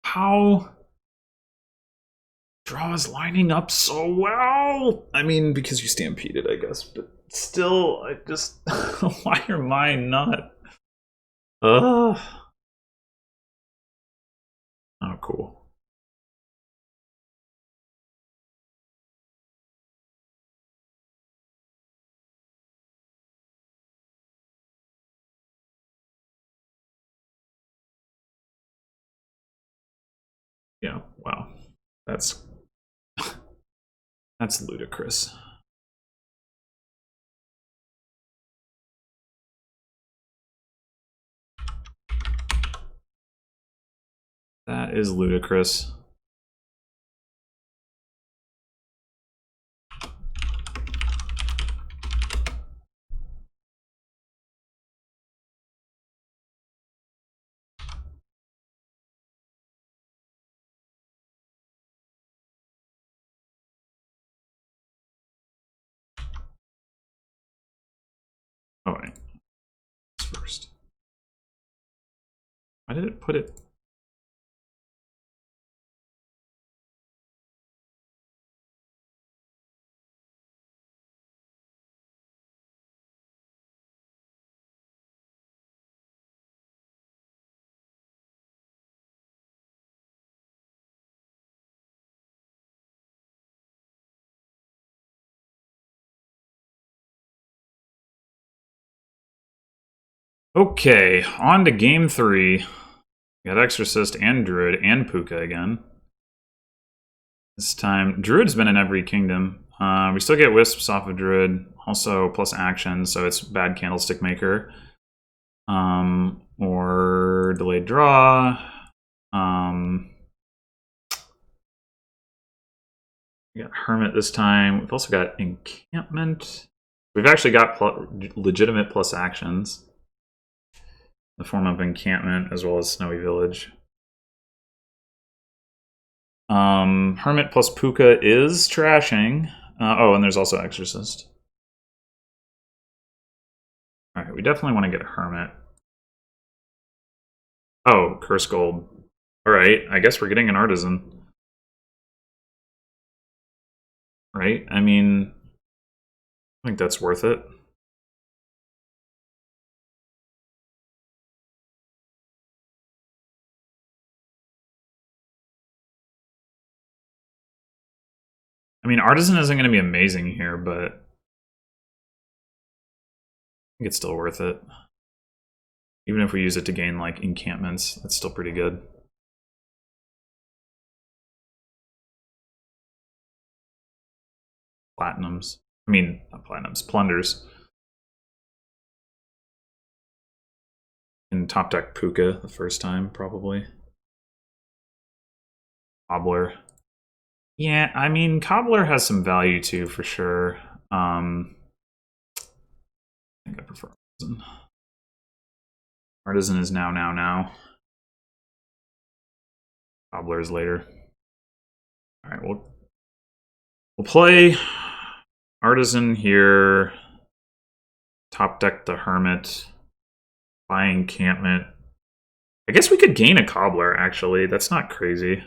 Speaker 1: How? Draw is lining up so well. I mean, because you stampeded, I guess, but still, I just why are mine not? Oh, cool. Yeah, wow. That's ludicrous. That is ludicrous. Oh wait. First. Why did it put it? Okay, on to game 3. We got Exorcist and Druid and Puka again. This time, Druid's been in every kingdom. We still get wisps off of Druid, also plus action, so it's bad Candlestick Maker. Or delayed draw. We got Hermit this time. We've also got Encampment. We've actually got legitimate plus actions in the form of Encampment as well as Snowy Village. Hermit plus Puka is trashing. Oh, and there's also Exorcist. Alright, we definitely want to get a Hermit. Oh, Curse Gold. Alright, I guess we're getting an Artisan. Right? I mean, I think that's worth it. I mean, Artisan isn't going to be amazing here, but I think it's still worth it. Even if we use it to gain, like, encampments, that's still pretty good. Platinums. I mean, not platinums, plunders. In top deck Puka the first time, probably. Cobbler. Yeah, I mean, Cobbler has some value too, for sure. I think I prefer Artisan. Artisan is now. Cobbler is later. Alright, we'll play Artisan here. Top deck the Hermit. Buy encampment. I guess we could gain a Cobbler, actually. That's not crazy.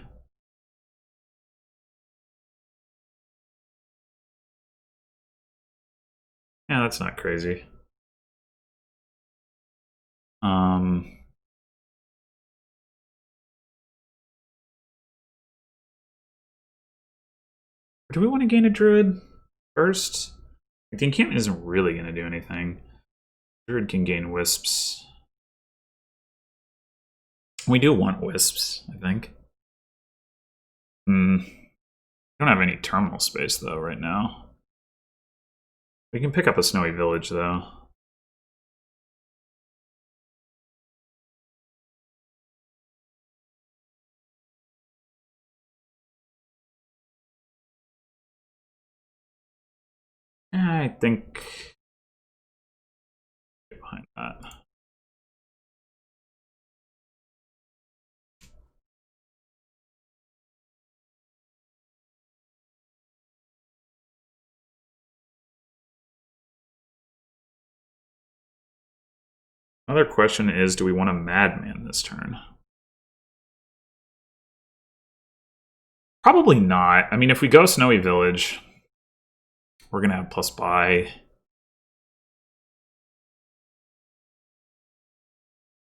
Speaker 1: Yeah, that's not crazy. Do we want to gain a Druid first? The encampment isn't really going to do anything. Druid can gain wisps. We do want wisps, I think. We don't have any terminal space, though, right now. We can pick up a Snowy Village, though. I think behind that. Another question is, do we want a Madman this turn? Probably not. I mean, if we go Snowy Village, we're going to have plus buy.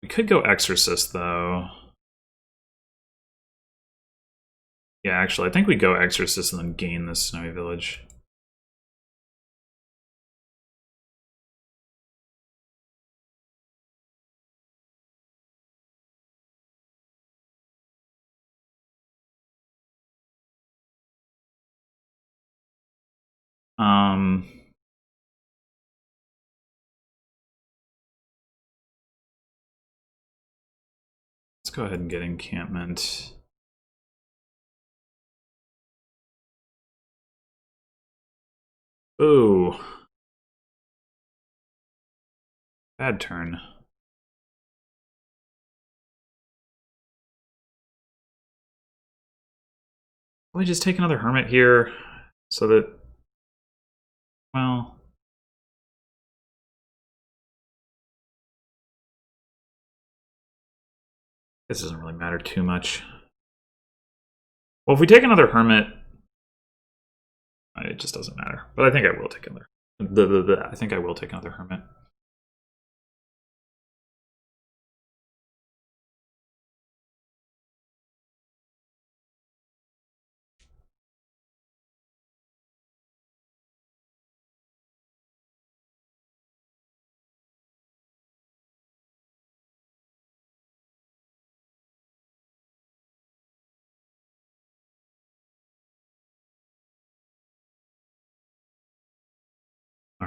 Speaker 1: We could go Exorcist, though. Yeah, actually, I think we go Exorcist and then gain this Snowy Village. Let's go ahead and get encampment. Ooh. Bad turn. Let me just take another Hermit here so that, well, this doesn't really matter too much. Well, if we take another Hermit, it just doesn't matter. But I think I will take another. I think I will take another Hermit.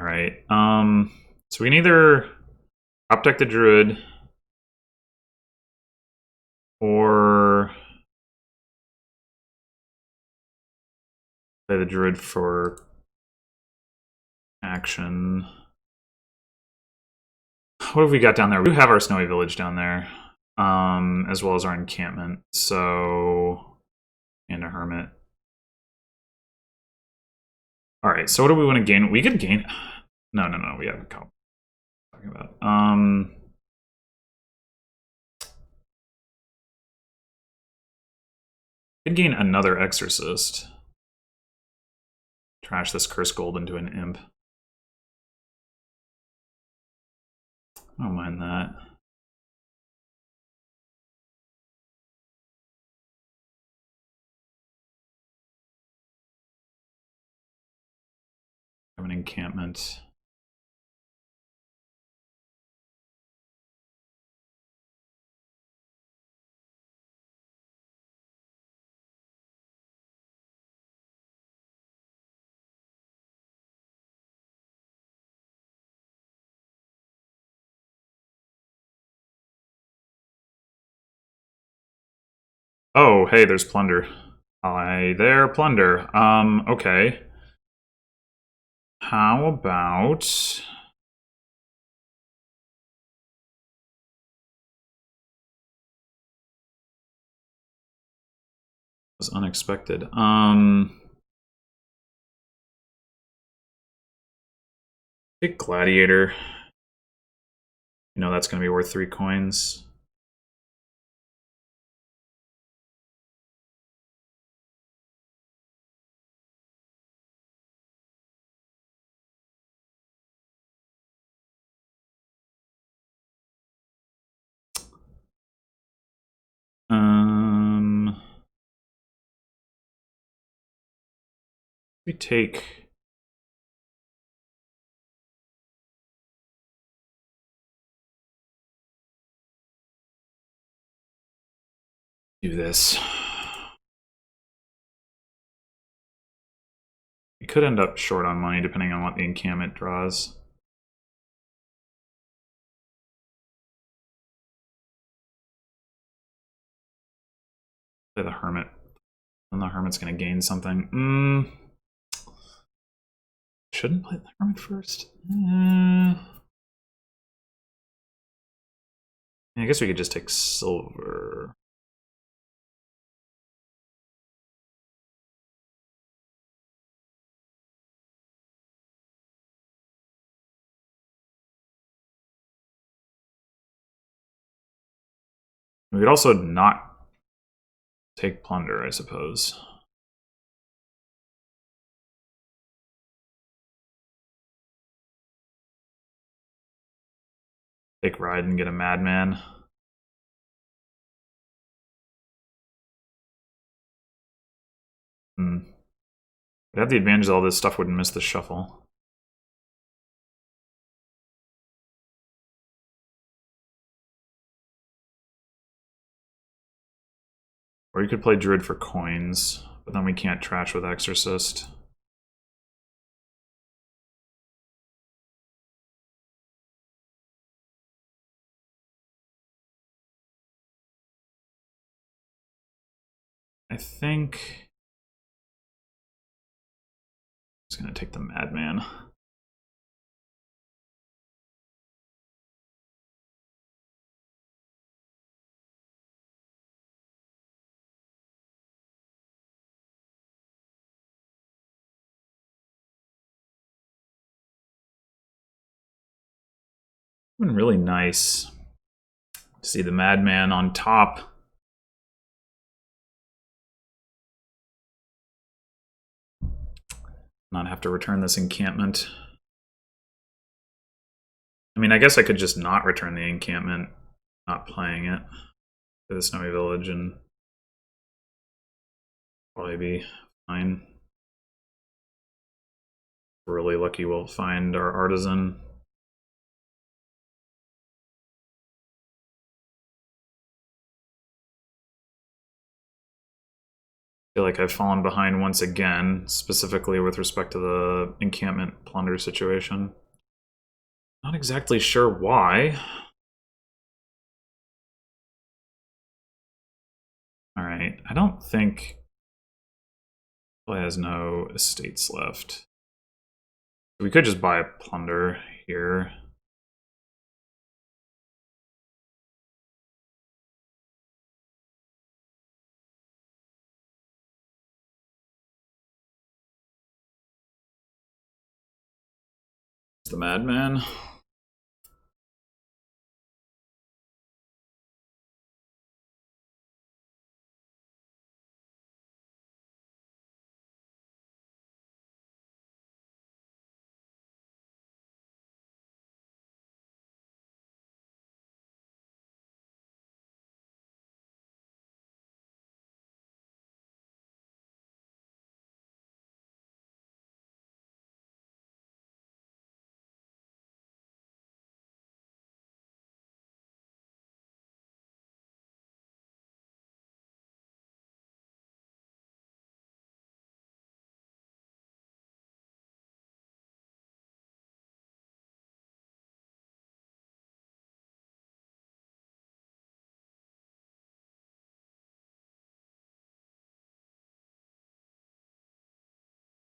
Speaker 1: Alright, so we can either updeck the druid or play the druid for action. What have we got down there? We do have our snowy village down there, as well as our encampment. So, and a hermit. All right. So what do we want to gain? We could gain. No. We haven't talking about. Could gain another exorcist. Trash this curse gold into an imp. I don't mind that. Have an encampment. Oh, hey, there's plunder. Hi there, plunder. Okay. How about... was unexpected. Big gladiator. You know that's going to be worth 3 coins. We take... do this. We could end up short on money depending on what the encampment draws. Play the hermit. Then the hermit's going to gain something. Shouldn't play the hermit first. I guess we could just take silver. We could also not take plunder, I suppose. Take ride and get a madman. We'd have the advantage that all this stuff wouldn't miss the shuffle. Or you could play druid for coins, but then we can't trash with exorcist. I think I'm just gonna take the madman. Been really nice to see the madman on top. Not have to return this encampment. I mean, I guess I could just not return the encampment, not playing it to the snowy village, and probably be fine. We're really lucky we'll find our artisan. feel like I've fallen behind once again, specifically with respect to the encampment plunder situation. Not exactly sure why. Alright, I don't think... It has no estates left. We could just buy a plunder here. The madman.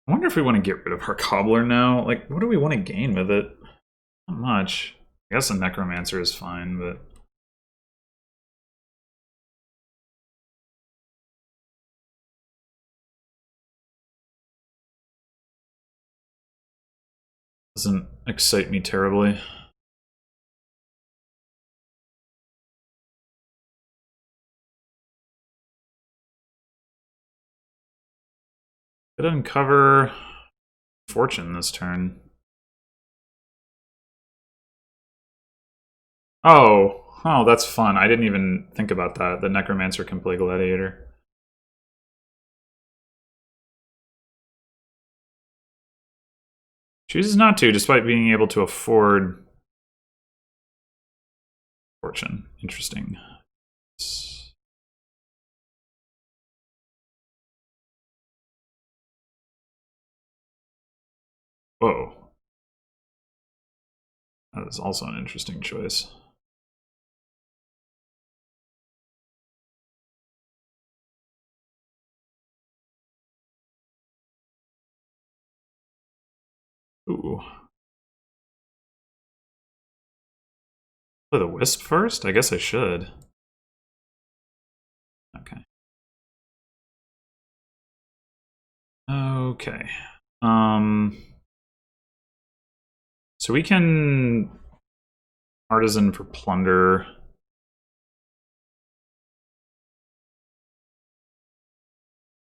Speaker 1: I wonder if we want to get rid of our cobbler now. Like, what do we want to gain with it? Not much. I guess a necromancer is fine, but... doesn't excite me terribly. Could uncover fortune this turn. Oh, that's fun. I didn't even think about that. The necromancer can play gladiator. Chooses not to, despite being able to afford fortune. Interesting. Whoa. That is also an interesting choice. Ooh. Play the wisp first? I guess I should. Okay. Okay. So we can artisan for plunder.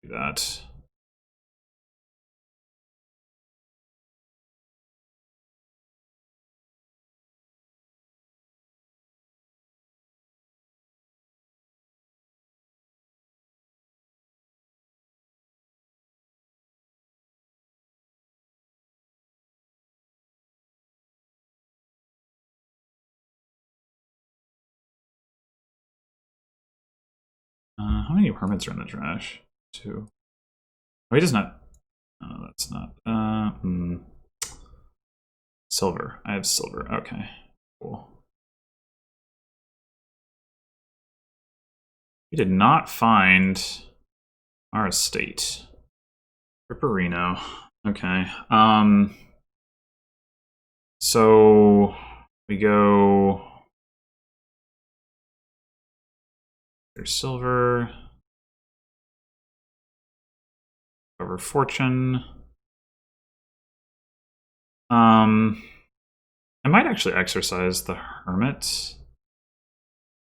Speaker 1: Do that. How many hermits are in the trash? 2. Oh, he does not. Oh, that's not. Silver. I have silver. Okay. Cool. We did not find our estate. Ripperino. Okay. So we go. There's silver. Over fortune. I might actually exercise the hermit.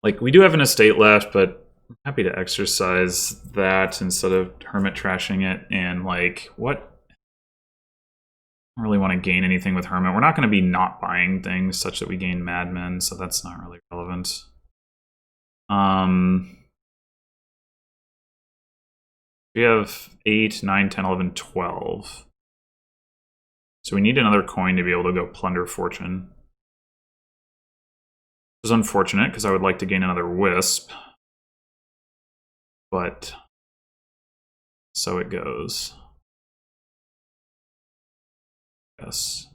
Speaker 1: Like, we do have an estate left, but I'm happy to exercise that instead of hermit trashing it. And, like, what? I don't really want to gain anything with hermit. We're not going to be not buying things such that we gain madmen, so that's not really relevant. We have 8, 9, 10, 11, 12. So we need another coin to be able to go plunder fortune. Which is unfortunate, because I would like to gain another wisp. But So it goes. Yes.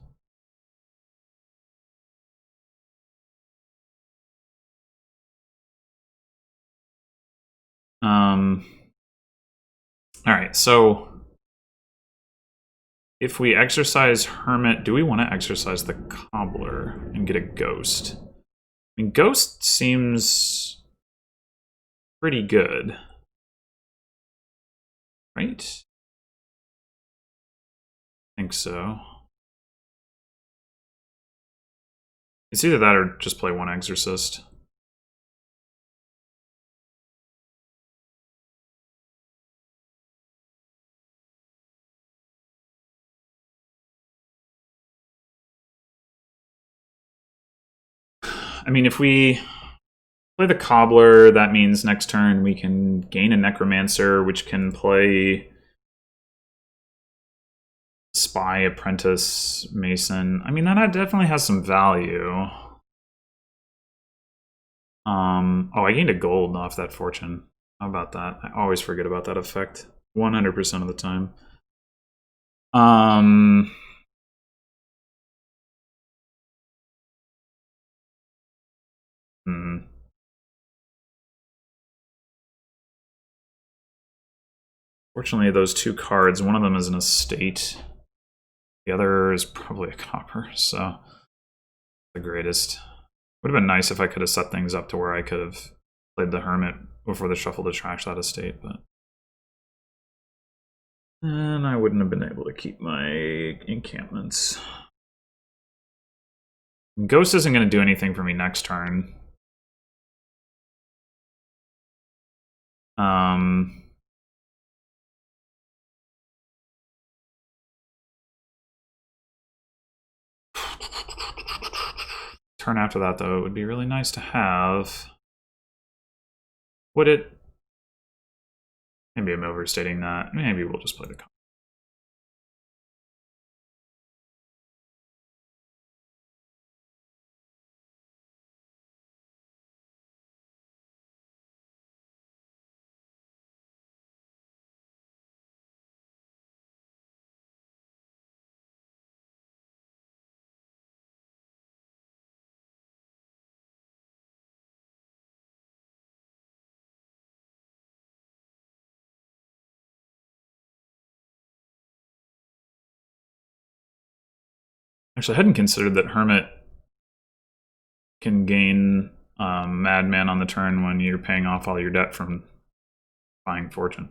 Speaker 1: All right, so if we exercise Hermit, do we want to exercise the Cobbler and get a Ghost? I mean, Ghost seems pretty good, right? I think so. It's either that or just play one Exorcist. I mean, if we play the Cobbler, that means next turn we can gain a Necromancer, which can play Spy, Apprentice, Mason. I mean, that definitely has some value. Oh, I gained a gold off that fortune. How about that? I always forget about that effect. 100% of the time. Fortunately, those two cards, one of them is an estate. The other is probably a copper, so the greatest. Would have been nice if I could have set things up to where I could have played the Hermit before the shuffle to trash that estate, but... And I wouldn't have been able to keep my encampments. Ghost isn't going to do anything for me next turn. Turn after that, though, it would be really nice to have. Would it? Maybe I'm overstating that. Maybe we'll just play the... Actually, I hadn't considered that Hermit can gain Madman on the turn when you're paying off all your debt from buying Fortune.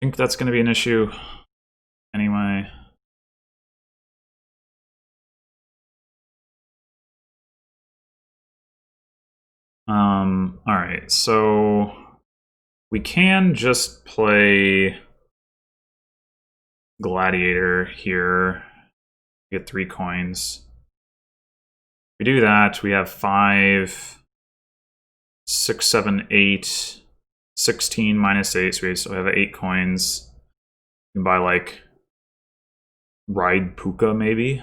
Speaker 1: I think that's going to be an issue anyway. Alright, so we can just play Gladiator here, get 3 coins. If we do that, we have 5, 6, 7, 8, 16 minus 8, so we have 8 coins. You can buy like Ride Puka maybe.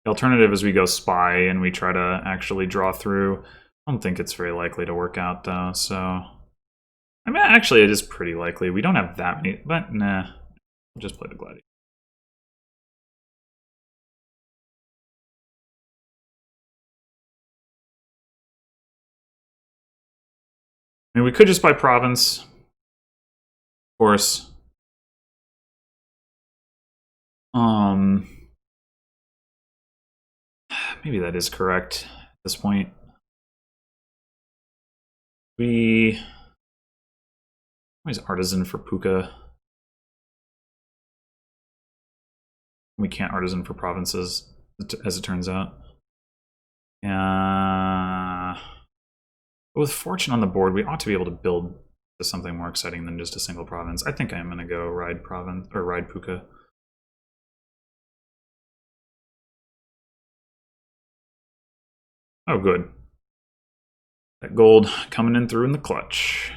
Speaker 1: The alternative is we go Spy and we try to actually draw through. I don't think it's very likely to work out though, so... I mean, actually it is pretty likely. We don't have that many, but nah. We'll just play the Gladiator. I mean, we could just buy Province. Of course. Maybe that is correct at this point. We always Artisan for Puka. We can't Artisan for Provinces, as it turns out. With Fortune on the board, we ought to be able to build to something more exciting than just a single province. I think I'm going to go Ride Province or Ride Puka. Oh, good. That gold coming in through in the clutch.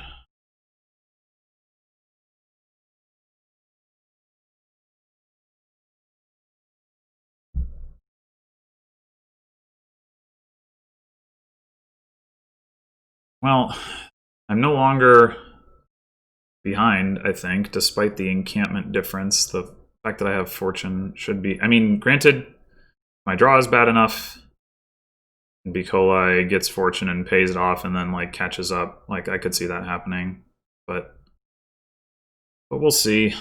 Speaker 1: Well, I'm no longer behind, I think, despite the encampment difference. The fact that I have fortune should be... I mean, granted, my draw is bad enough. Bcoli gets fortune and pays it off and then, like, catches up. Like, I could see that happening. But we'll see.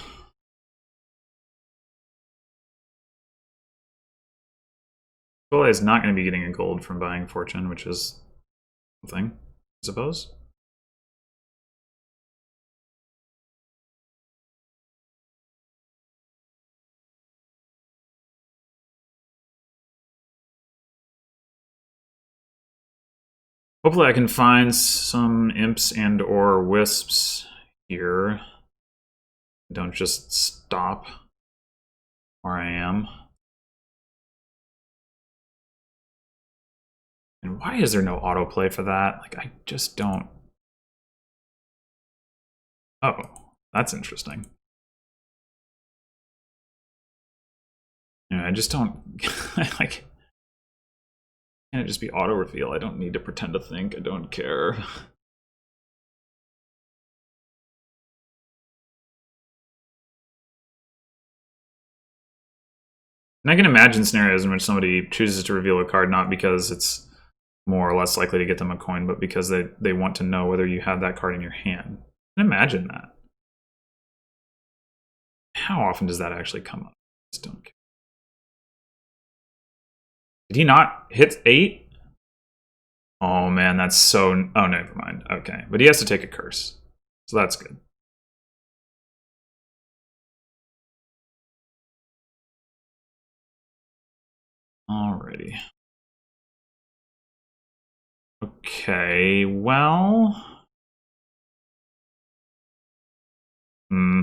Speaker 1: Bcoli is not going to be getting a gold from buying fortune, which is something, I suppose. Hopefully I can find some imps and or wisps here. Don't just stop where I am. And why is there no autoplay for that? Like, I just don't... Oh, that's interesting. Yeah, I just don't... like... Can't it just be auto-reveal? I don't need to pretend to think. I don't care. And I can imagine scenarios in which somebody chooses to reveal a card not because it's more or less likely to get them a coin, but because they want to know whether you have that card in your hand. I can imagine that. How often does that actually come up? I just don't care. Did he not hit 8? Oh man, that's so... Oh, never mind. Okay, but he has to take a curse. So that's good. Alrighty. Okay, well... Hmm.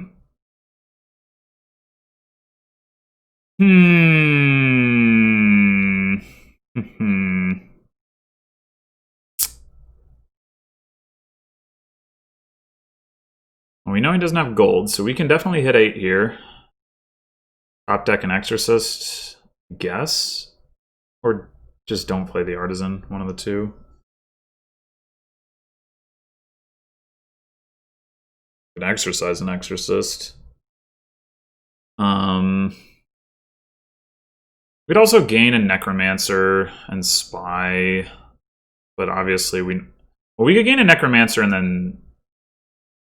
Speaker 1: Well, we know he doesn't have gold, so we can definitely hit 8 here. Top deck an Exorcist, guess? Or just don't play the Artisan, one of the two. Could exercise an Exorcist. We'd also gain a Necromancer and Spy, but obviously we could gain a Necromancer and then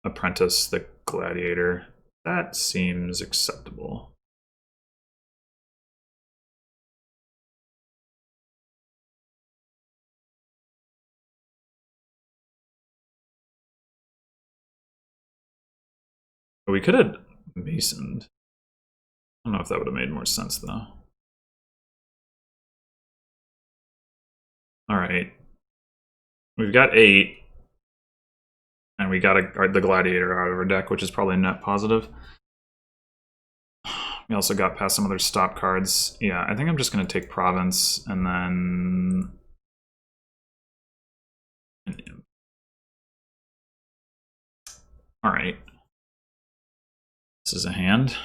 Speaker 1: apprentice the Gladiator. That seems acceptable. We could have Masoned. I don't know if that would have made more sense though. Alright. We've got 8. And we got the Gladiator out of our deck, which is probably net positive. We also got past some other stop cards. Yeah, I think I'm just going to take Province and then... Alright. This is a hand.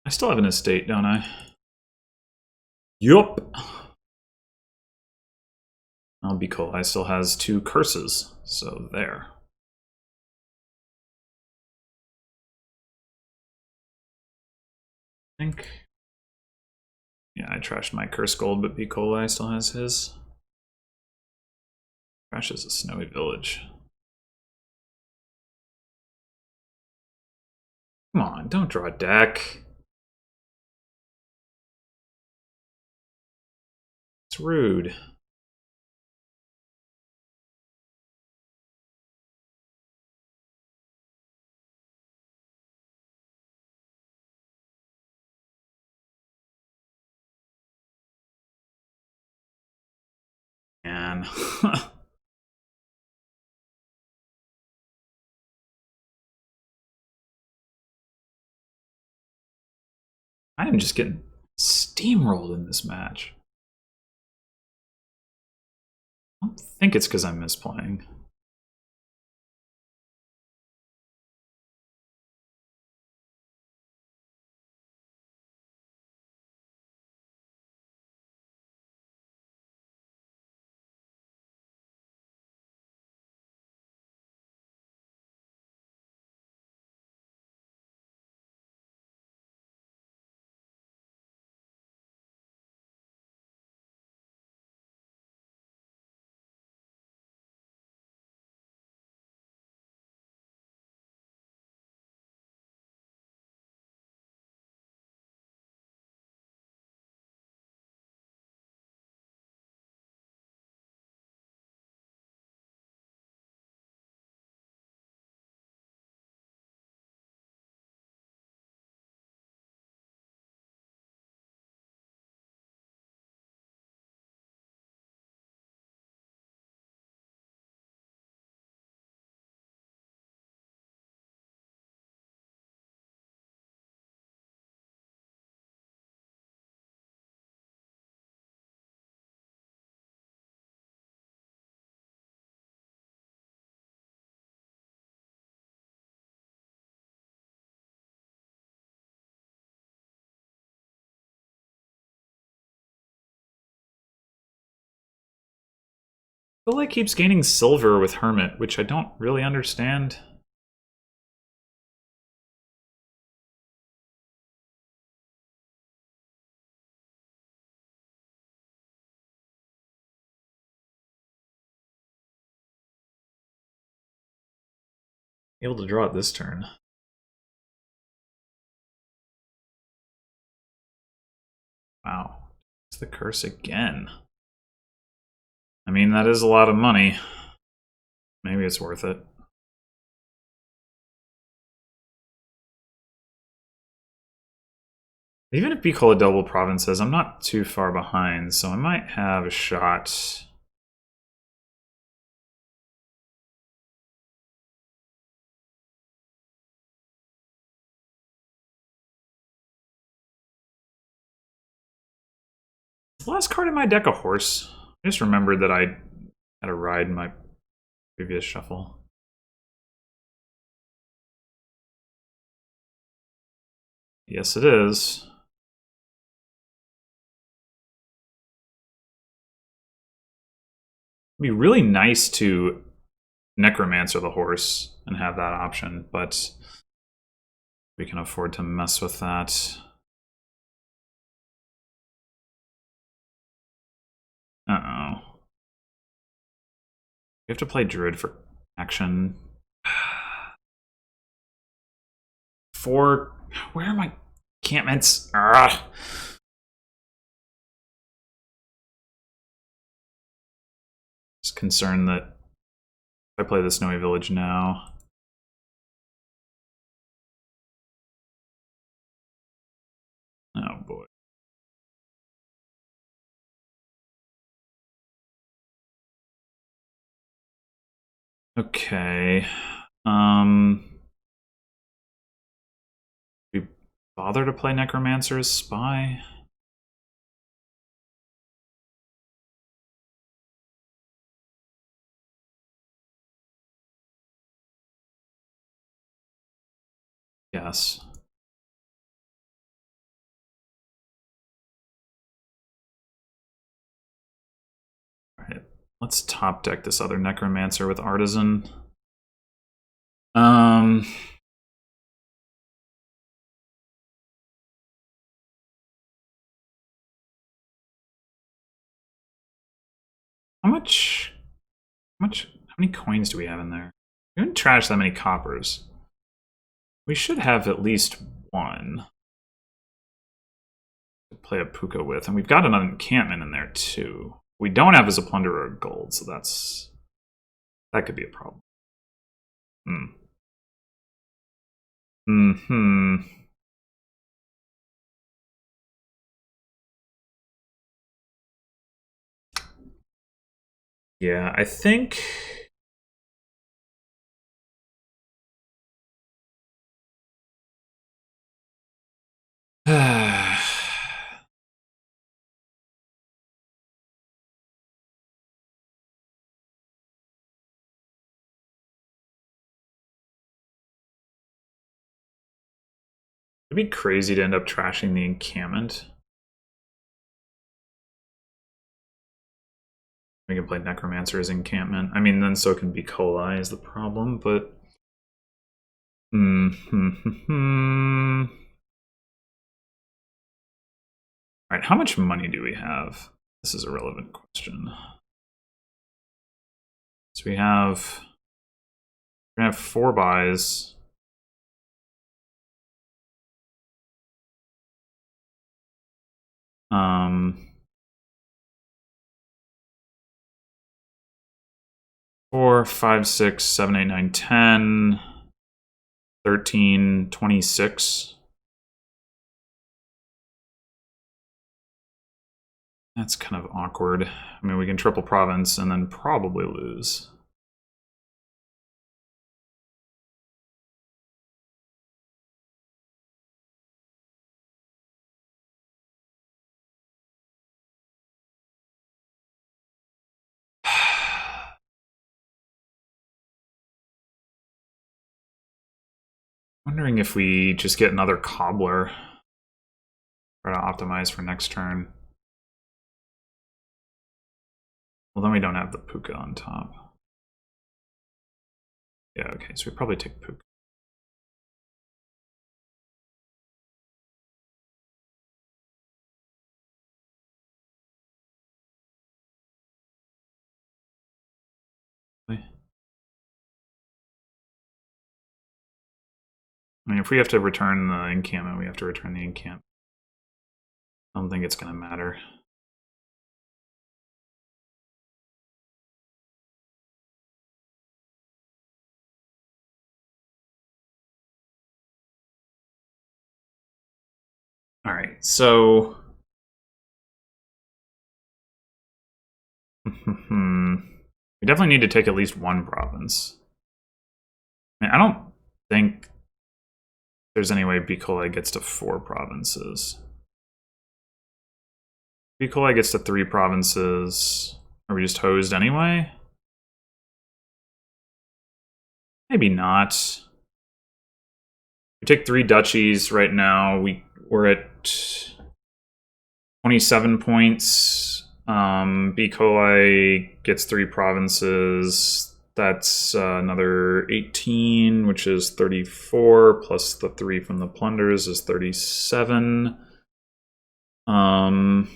Speaker 1: I still have an estate, don't I? Yup. I'll be cool. I still has 2 curses, so there. I think. Yeah, I trashed my curse gold, but bcoli still has his. Trashes a snowy village. Come on, don't draw a deck. It's rude. And I am just getting steamrolled in this match. I don't think it's because I'm misplaying. I feel like keeps gaining silver with Hermit, which I don't really understand. Able to draw it this turn. Wow. It's the curse again. I mean, that is a lot of money. Maybe it's worth it. Even if bcoli double provinces, I'm not too far behind, so I might have a shot. Is the last card in my deck a horse? I just remembered that I had a ride in my previous shuffle. Yes, it is. It'd be really nice to Necromancer the horse and have that option, but we can afford to mess with that. Uh-oh. We have to play Druid for action. Where are my encampments? Just concerned that if I play the Snowy Village now, oh boy. Okay. We bother to play Necromancer as Spy? Yes. Alright. Let's top deck this other Necromancer with Artisan. How many coins do we have in there? We haven't trashed that many coppers. We should have at least one to play a Puka with, and we've got an encampment in there too. We don't have as a plunderer of gold, so that could be a problem. Yeah, I think... It'd be crazy to end up trashing the encampment. We can play Necromancer as encampment. I mean, then so can bcoli is the problem, but... Alright, how much money do we have? This is a relevant question. So we're gonna have 4 buys. Four, 5, 6, 7, 8, 9, 10, 13, 26. That's kind of awkward. I mean, we can triple province and then probably lose. Wondering if we just get another cobbler. Try to optimize for next turn. Well, then we don't have the puka on top. Yeah, okay, so we probably take puka. I mean, if we have to return the encampment, we have to return the encampment. I don't think it's going to matter. All right, so... we definitely need to take at least 1 province. I mean, I don't think there's any way bcoli gets to 4 provinces. bcoli gets to 3 provinces. Are we just hosed anyway? Maybe not. We take 3 duchies right now. We're at 27 points. bcoli gets 3 provinces. That's another 18, which is 34, plus the 3 from the plunders is 37. And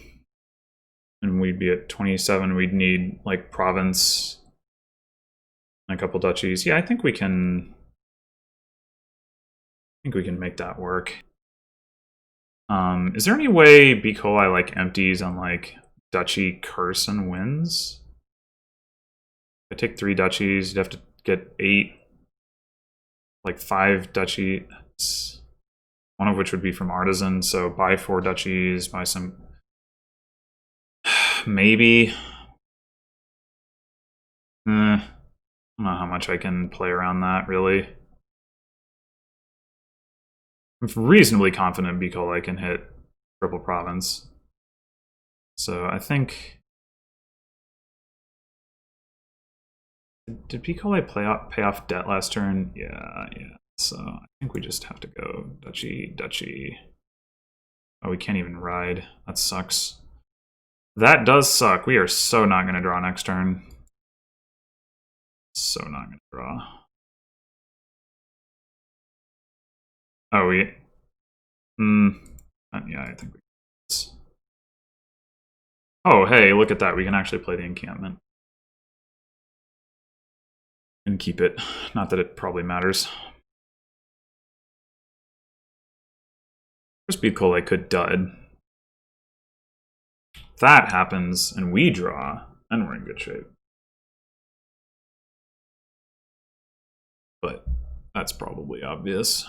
Speaker 1: we'd be at 27. We'd need like province and a couple duchies. Yeah, I think we can make that work. Is there any way bcoli like empties on like duchy curse and wins? If I take 3 duchies, you'd have to get 8, like 5 duchies, one of which would be from artisan. So buy 4 duchies, buy some, maybe. I don't know how much I can play around that, really. I'm reasonably confident bcoli can hit triple province. So I think... Did bcoli pay off debt last turn? Yeah. So I think we just have to go duchy. Oh, we can't even ride. That sucks. That does suck. We are so not going to draw next turn. So not going to draw. Oh, we... yeah, I think we... Oh, hey, look at that. We can actually play the encampment. And keep it. Not that it probably matters. First bcoli could dud. If that happens and we draw, then we're in good shape. But that's probably obvious.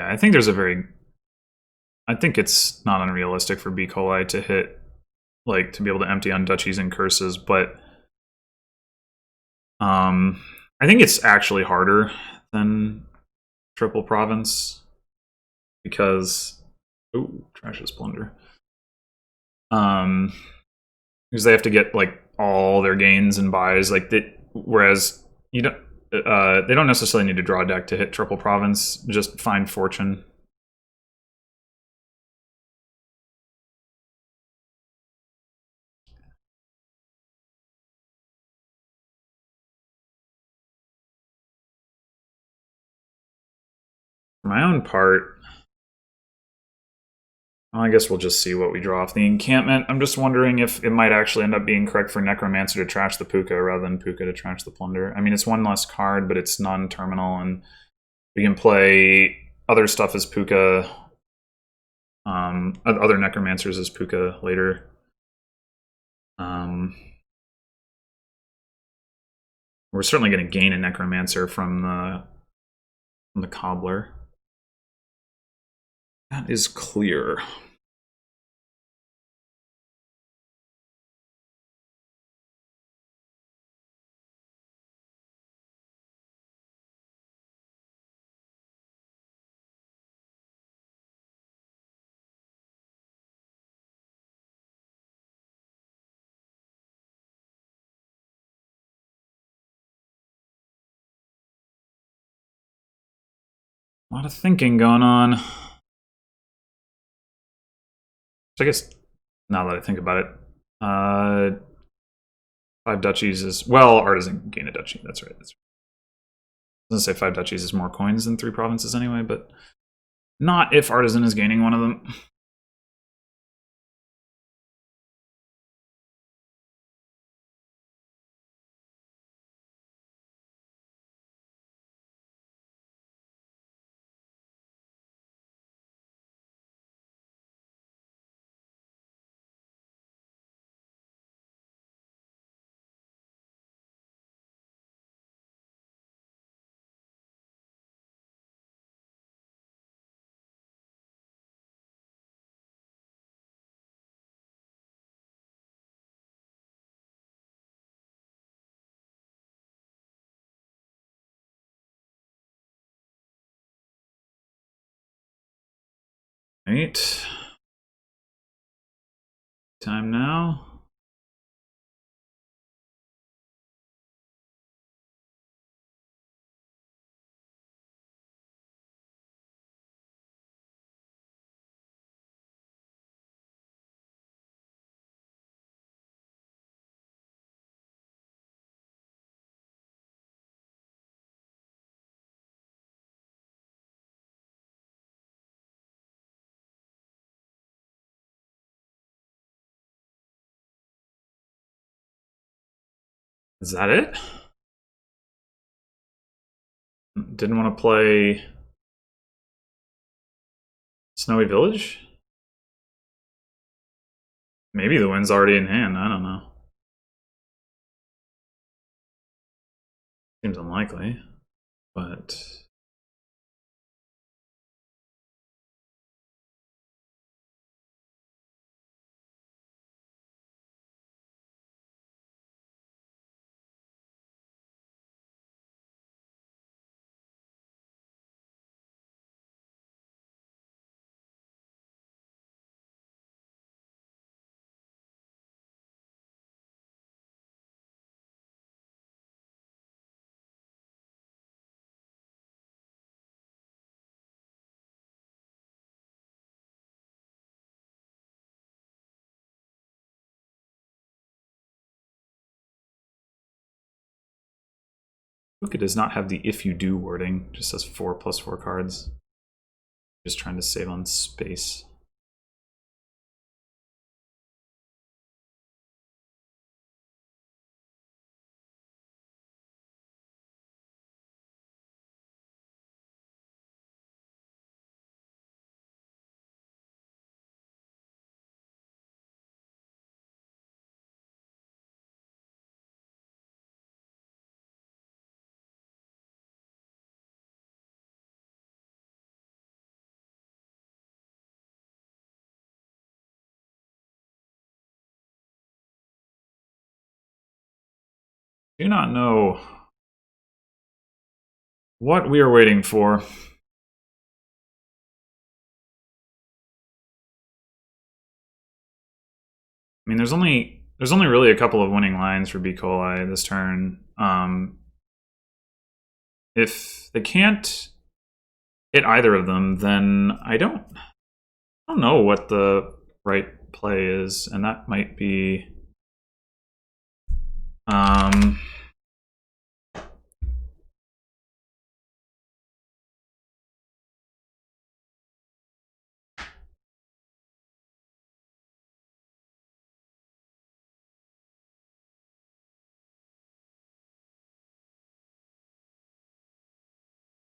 Speaker 1: Yeah, I think there's a very... I think it's not unrealistic for bcoli to hit, like, to be able to empty on duchies and curses, but I think it's actually harder than triple province because... Ooh, Trash's Plunder. Because they have to get, like, all their gains and buys, like, whereas you don't... they don't necessarily need to draw a deck to hit triple province, just find fortune. For my own part, well, I guess we'll just see what we draw off the encampment. I'm just wondering if it might actually end up being correct for Necromancer to trash the Puka rather than Puka to trash the Plunder. I mean, it's one less card, but it's non-terminal, and we can play other stuff as Puka, other Necromancers as Puka later. We're certainly going to gain a Necromancer from the Cobbler. That is clear. A lot of thinking going on. So I guess, now that I think about it, 5 duchies is... Well, Artisan gain a duchy. That's right. I was going to say 5 duchies is more coins than 3 provinces anyway, but not if Artisan is gaining one of them. Right. Time now. Is that it? Didn't want to play Snowy Village? Maybe the win's already in hand. I don't know. Seems unlikely, but... Puka does not have the if you do wording, just says 4+4 cards. Just trying to save on space. Do not know what we are waiting for. I mean, there's only really a couple of winning lines for bcoli this turn. If they can't hit either of them, then I don't know what the right play is, and that might be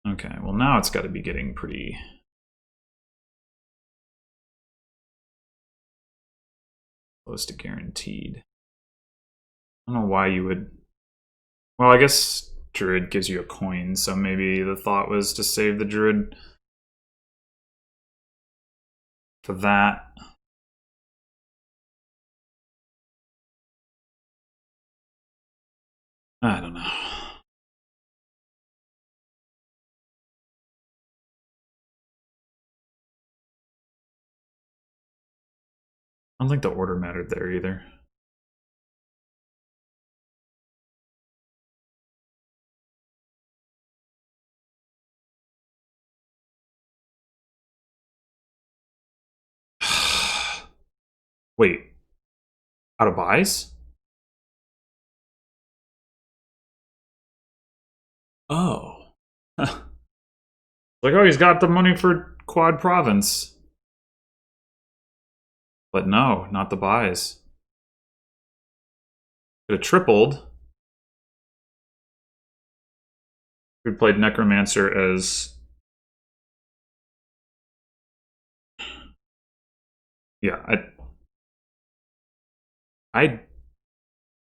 Speaker 1: okay, well now it's got to be getting pretty close to guaranteed. I don't know why you would... Well, I guess Druid gives you a coin, so maybe the thought was to save the Druid for that. I don't know. I don't think the order mattered there either. Wait. Out of buys? Oh. Like, oh, he's got the money for Quad Province. But no, not the buys. Could have tripled. We played Necromancer as... Yeah,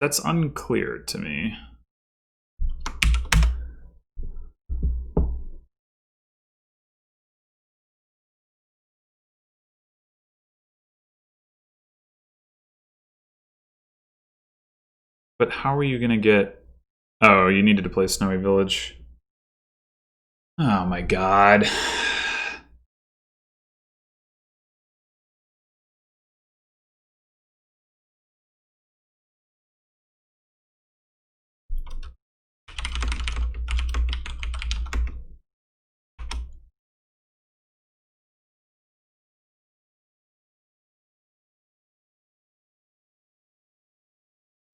Speaker 1: that's unclear to me. But how are you gonna get... Oh, you needed to play Snowy Village. Oh my god.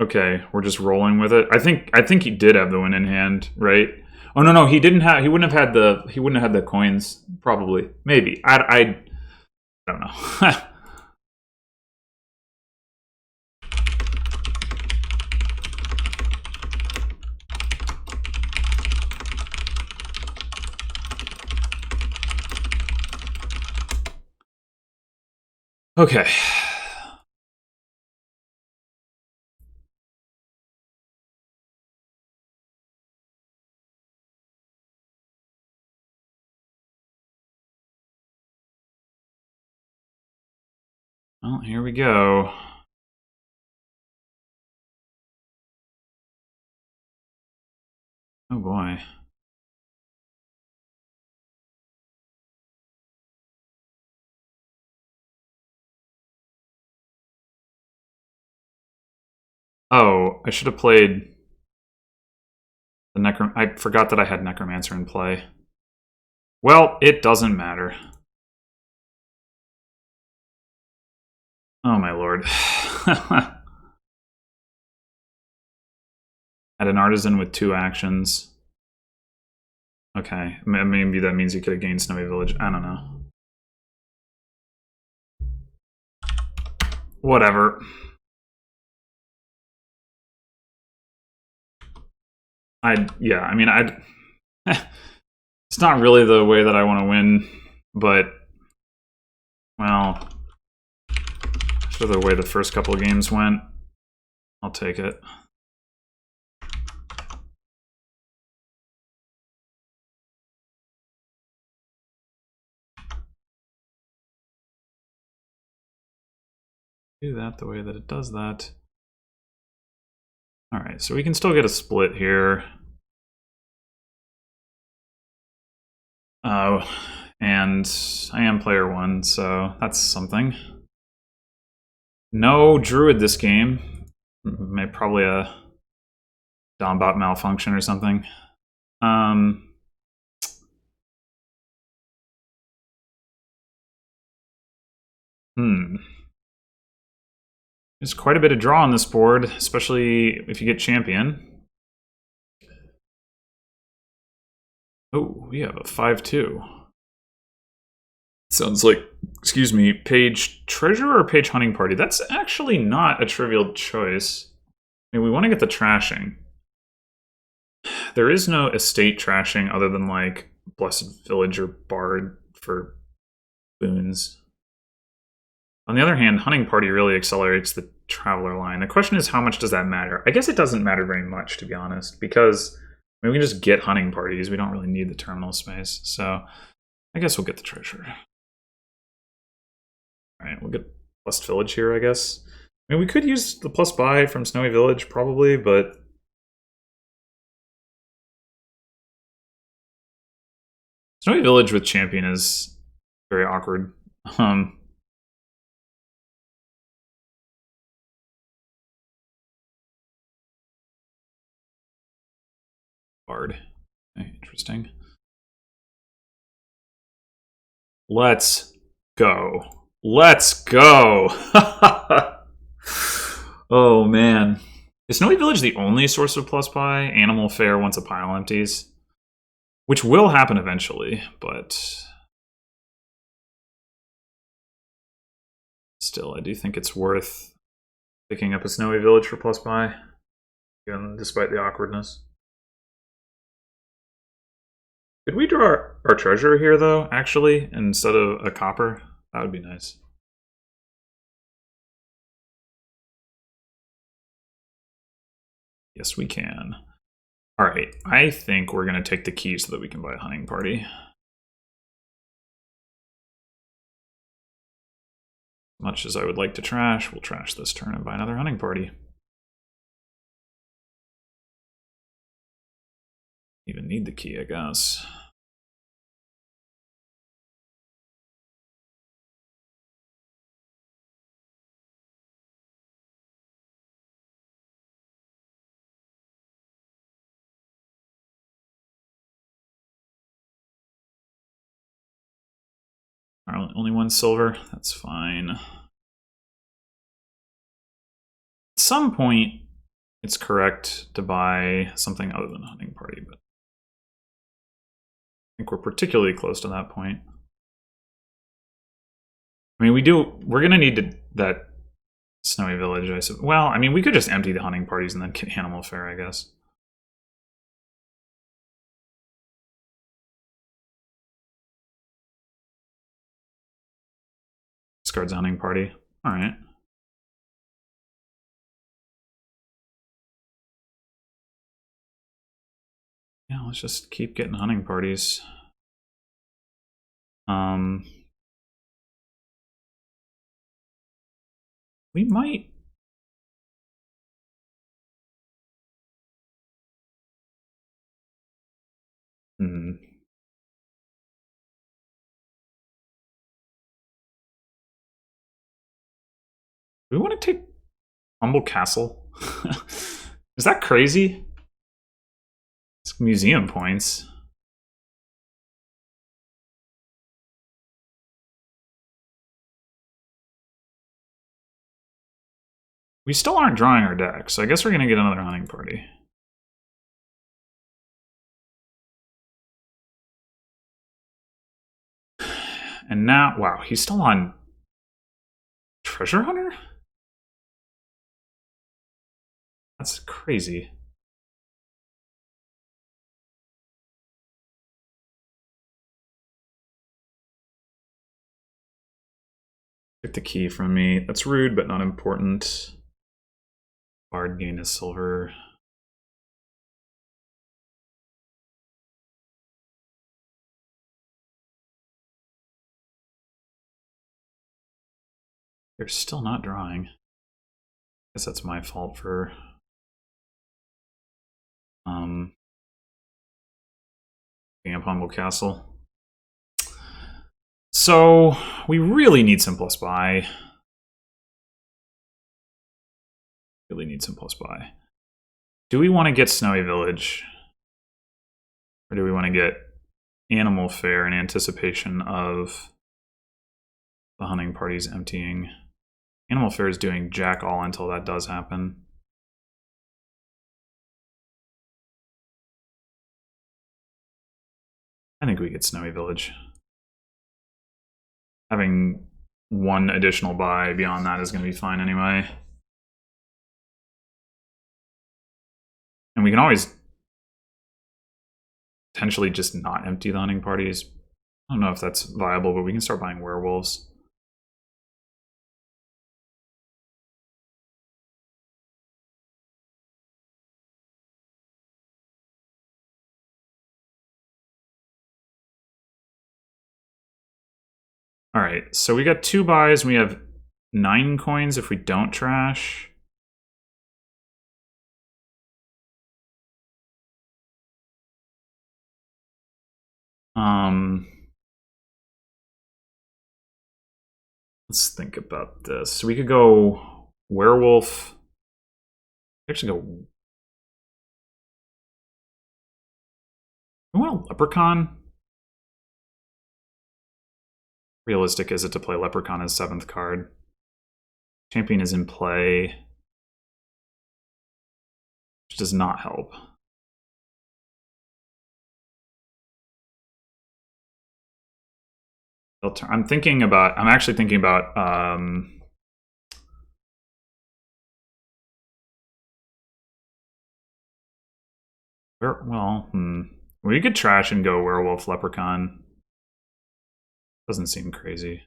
Speaker 1: Okay, we're just rolling with it. I think he did have the win in hand, right? Oh no, he didn't have. He wouldn't have had the coins. Probably, maybe. I don't know. Okay. Well, here we go. Oh boy. Oh, I should have played the I forgot that I had Necromancer in play. Well, it doesn't matter. Oh my lord. Had an artisan with 2 actions. Okay, maybe that means you could have gained Snowy Village. I don't know. Whatever. Yeah, I mean, it's not really the way that I want to win, but, well, for the way the first couple of games went, I'll take it. Do that the way that it does that. All right, so we can still get a split here. And I am player 1, so that's something. No druid this game. Maybe probably a Dombot malfunction or something. There's quite a bit of draw on this board, especially if you get champion. Oh, we have a 5-2. Sounds like, excuse me, Page Treasure or Page Hunting Party? That's actually not a trivial choice. I mean, we want to get the trashing. There is no estate trashing other than, like, Blessed Village or Bard for boons. On the other hand, Hunting Party really accelerates the Traveler line. The question is, how much does that matter? I guess it doesn't matter very much, to be honest, because I mean, we can just get Hunting Parties. We don't really need the terminal space. So I guess we'll get the treasure. All right, we'll get Blessed Village here, I guess. I mean, we could use the plus buy from Snowy Village, probably, but Snowy Village with Champion is very awkward. Bard. Okay, interesting. Let's go. Let's go. Oh, man. Is Snowy Village the only source of plus buy? Animal Fair once a pile empties? Which will happen eventually, but still, I do think it's worth picking up a Snowy Village for plus buy, again, despite the awkwardness. Could we draw our treasure here, though, actually, instead of a copper? That would be nice. Yes, we can. All right, I think we're going to take the key so that we can buy a Hunting Party. Much as I would like to trash, we'll trash this turn and buy another Hunting Party. Even need the key, I guess. Only one silver? That's fine. At some point, it's correct to buy something other than Hunting Party, but I think we're particularly close to that point. I mean, we're going to need that Snowy Village, I suppose. Well, I mean, we could just empty the Hunting Parties and then get Animal Fair, I guess. Discards Hunting Party. All right. Yeah, let's just keep getting Hunting Parties. We might... Do we want to take Humble Castle? Is that crazy? It's museum points. We still aren't drawing our deck, so I guess we're going to get another Hunting Party. And now, wow, he's still on Treasure Hunter? That's crazy. Took the key from me. That's rude, but not important. Bard gained a silver. They're still not drawing. I guess that's my fault for Up Humble Castle. So we really need some plus buy. Really need some plus buy. Do we want to get Snowy Village? Or do we want to get Animal Fair in anticipation of the hunting parties emptying? Animal Fair is doing jack all until that does happen. I think we get Snowy Village. Having one additional buy beyond that is going to be fine anyway. And we can always potentially just not empty the hunting parties. I don't know if that's viable, but we can start buying werewolves. All right, so we got 2 buys. We have 9 coins if we don't trash. Let's think about this. So we could go werewolf. Actually, go. We want a leprechaun. Realistic is it to play leprechaun as 7th card? Champion is in play, which does not help. I'm actually thinking about we could trash and go werewolf leprechaun. Doesn't seem crazy.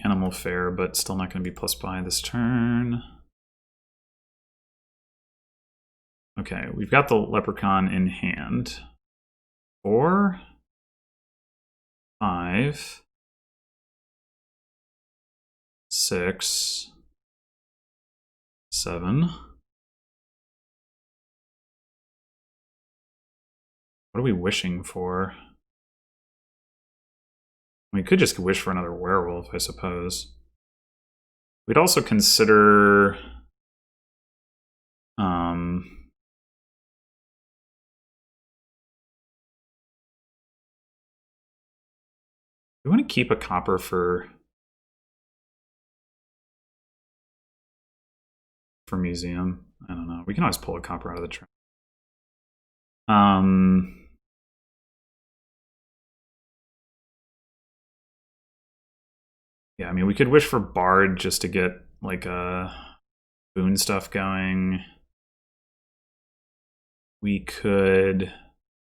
Speaker 1: Animal Fair, but still not going to be plus buy this turn. Okay, we've got the leprechaun in hand. 4, 5, 6, 7. What are we wishing for? We could just wish for another werewolf, I suppose. We'd also consider we want to keep a copper for museum. I don't know. We can always pull a copper out of the trap. Yeah, I mean, we could wish for Bard just to get like boon stuff going. We could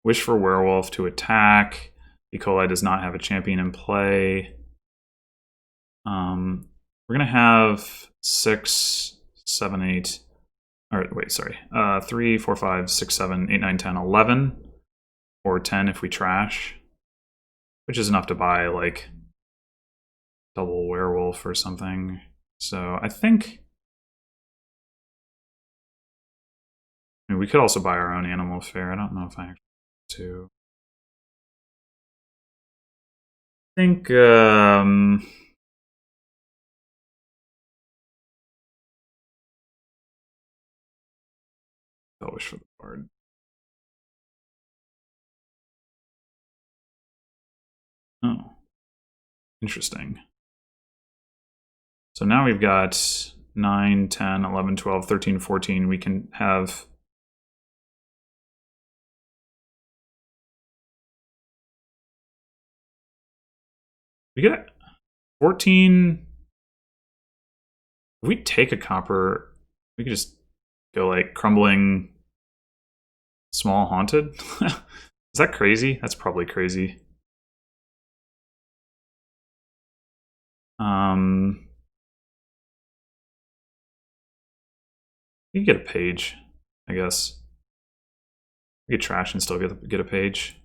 Speaker 1: wish for Werewolf to attack. Bcoli does not have a champion in play. We're gonna have 6, 7, 8. Or wait, sorry. 3, 4, 5, 6, 7, 8, 9, 10, 11. Or 10 if we trash. Which is enough to buy like double werewolf or something. So I think we could also buy our own Animal Fair. I don't know if I actually want to. I think I'll wish for the Bard. Oh, interesting. So now we've got 9, 10, 11, 12, 13, 14. We can have we get 14. If we take a copper, we could just go like crumbling Small haunted? Is that crazy? That's probably crazy. You get a page, I guess. You get trash and still get a page.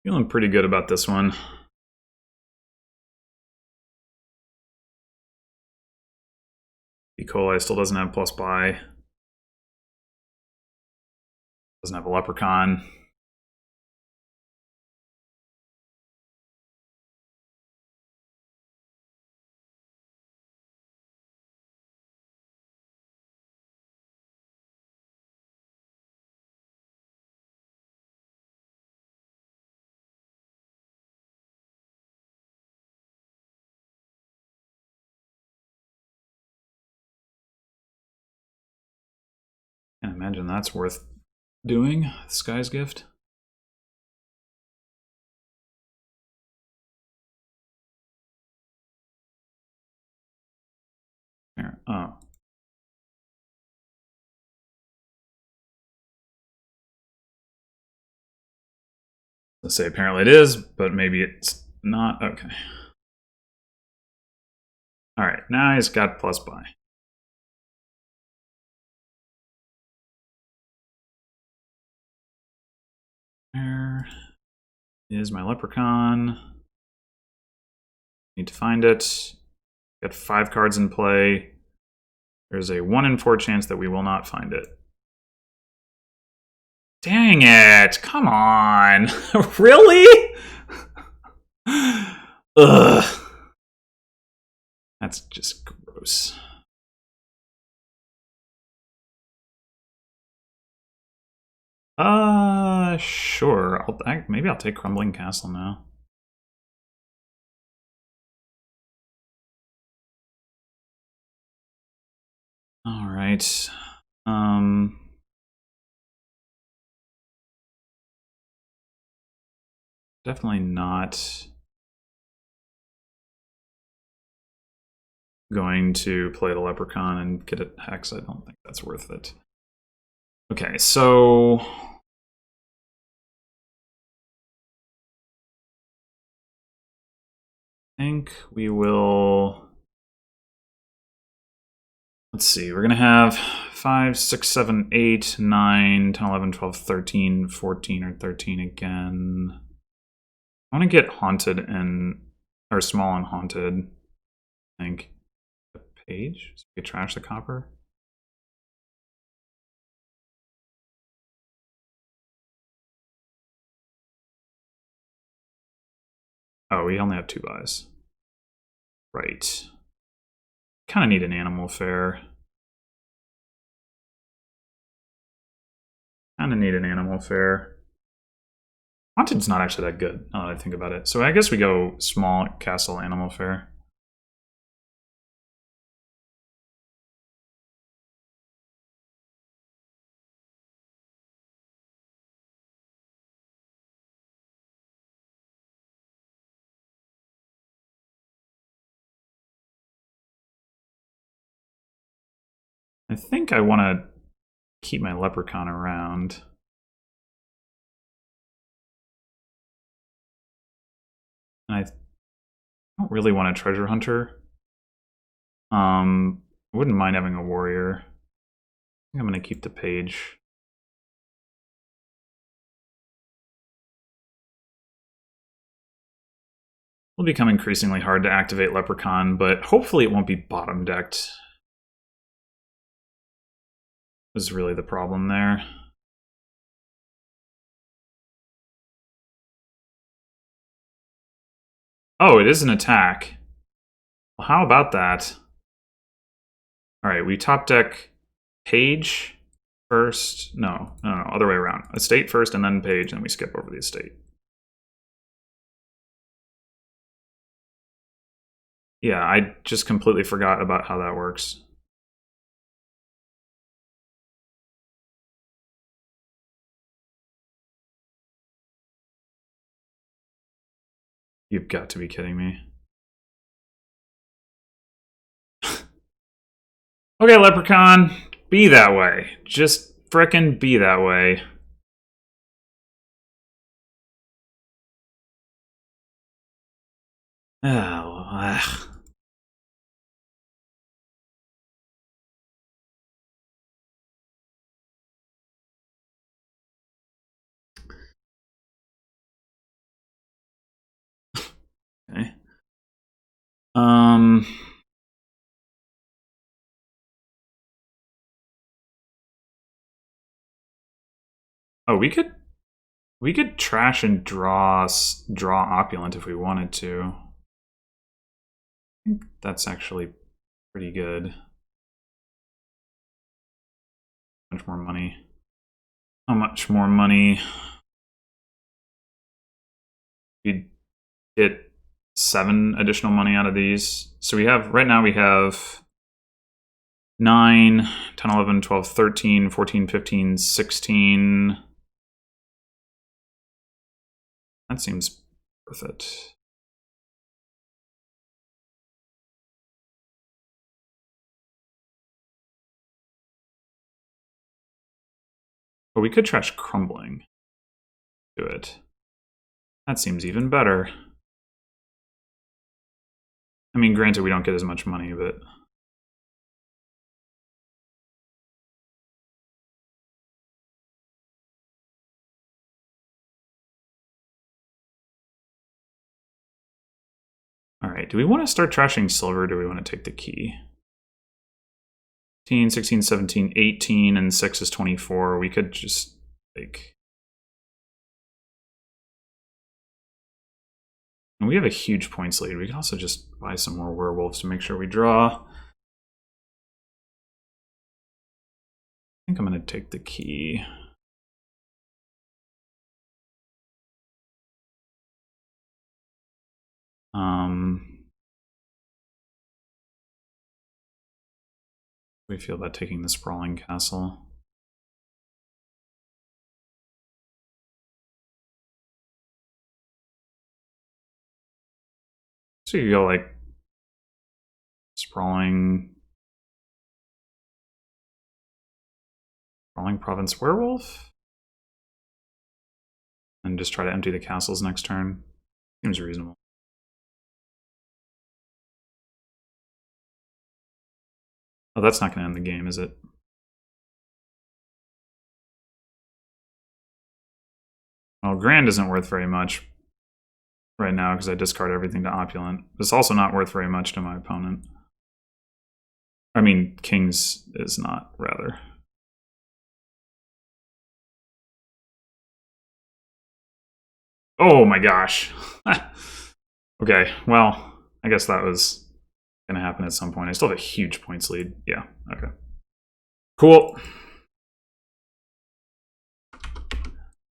Speaker 1: Feeling pretty good about this one. bcoli still doesn't have plus buy. Doesn't have a leprechaun. Can't imagine that's worth doing. Sky's Gift. Here. Oh. Let's say apparently it is, but maybe it's not. Okay. Alright, now he's got plus buy. Where is my leprechaun? Need to find it. Got 5 cards in play. There's a 1 in 4 chance that we will not find it. Dang it! Come on! Really? Ugh. That's just gross. Sure. Maybe I'll take Crumbling Castle now. All right. Definitely not going to play the Leprechaun and get a Hex. I don't think that's worth it. Okay, so I think we will. Let's see, we're going to have 5, 6, 7, 8, 9, 10, 11, 12, 13, 14, or 13 again. I want to get Haunted and, or Small and Haunted, I think. A page? So we could trash the copper. Oh, we only have 2 buys. Right. Kind of need an Animal Fair. Kind of need an Animal Fair. Haunted's not actually that good, now that I think about it. So I guess we go Small Castle Animal Fair. I think I want to keep my Leprechaun around. And I don't really want a Treasure Hunter. I wouldn't mind having a Warrior. I think I'm going to keep the page. It'll become increasingly hard to activate Leprechaun, but hopefully it won't be bottom decked. Was really the problem there. Oh, it is an attack. Well, how about that? All right, we top deck page first. No, other way around. Estate first and then page, and we skip over the estate. Yeah, I just completely forgot about how that works. You've got to be kidding me. Okay, Leprechaun, be that way. Just frickin' be that way. Oh, ugh. Okay. Oh, we could trash and draw opulent if we wanted to. I think that's actually pretty good. Much more money. How much more money? You'd get 7 additional money out of these. So we have, right now we have 9, 10, 11, 12, 13, 14, 15, 16. That seems worth it. But we could trash crumbling. Do it. That seems even better. I mean, granted, we don't get as much money, but... Alright, do we want to start trashing silver, or do we want to take the key? 15, 16, 17, 18, and 6 is 24. We could just, like... And we have a huge points lead. We can also just buy some more werewolves to make sure we draw. I think I'm going to take the key. We feel about taking the sprawling castle. So you go like sprawling province werewolf, and just try to empty the castles next turn. Seems reasonable. Oh, that's not going to end the game, is it? Well, Grand isn't worth very much right now because I discard everything to Opulent. It's also not worth very much to my opponent. I mean, King's is not, rather. Oh my gosh. Okay, well, I guess that was going to happen at some point. I still have a huge points lead. Yeah, okay. Cool. I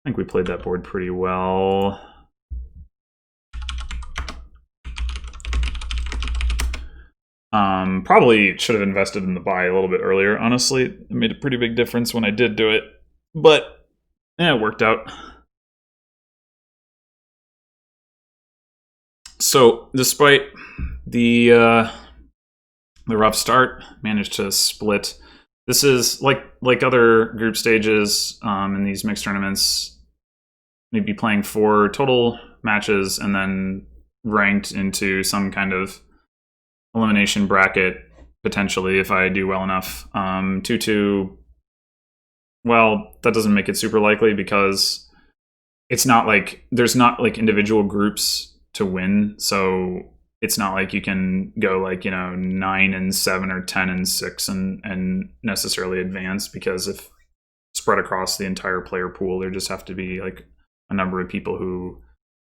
Speaker 1: think we played that board pretty well. Probably should have invested in the buy a little bit earlier, honestly. It made a pretty big difference when I did do it. But, yeah, it worked out. So, despite the rough start, managed to split. This is like other group stages in these mixed tournaments. Maybe playing 4 total matches and then ranked into some kind of elimination bracket, potentially, if I do well enough. 2-2, well, that doesn't make it super likely because it's not like, there's not like individual groups to win, so it's not like you can go like, 9-7 or 10-6 and necessarily advance, because if spread across the entire player pool, there just have to be like a number of people who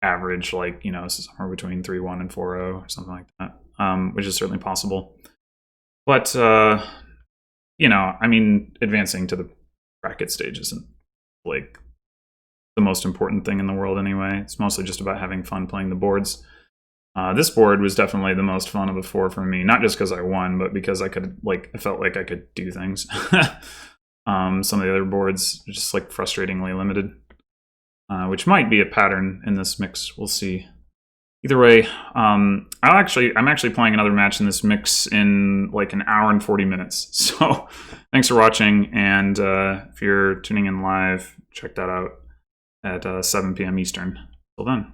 Speaker 1: average like, somewhere between 3-1 and 4-0 or something like that, which is certainly possible. But, you know, I mean, advancing to the bracket stage isn't, like, the most important thing in the world anyway. It's mostly just about having fun playing the boards. This board was definitely the most fun of the 4 for me, not just because I won, but because I could, like, I felt like I could do things. Some of the other boards are just, like, frustratingly limited, which might be a pattern in this mix. We'll see. Either way, I'm actually playing another match in this mix in like an hour and 40 minutes. So thanks for watching, and if you're tuning in live, check that out at 7 p.m. Eastern. Till then.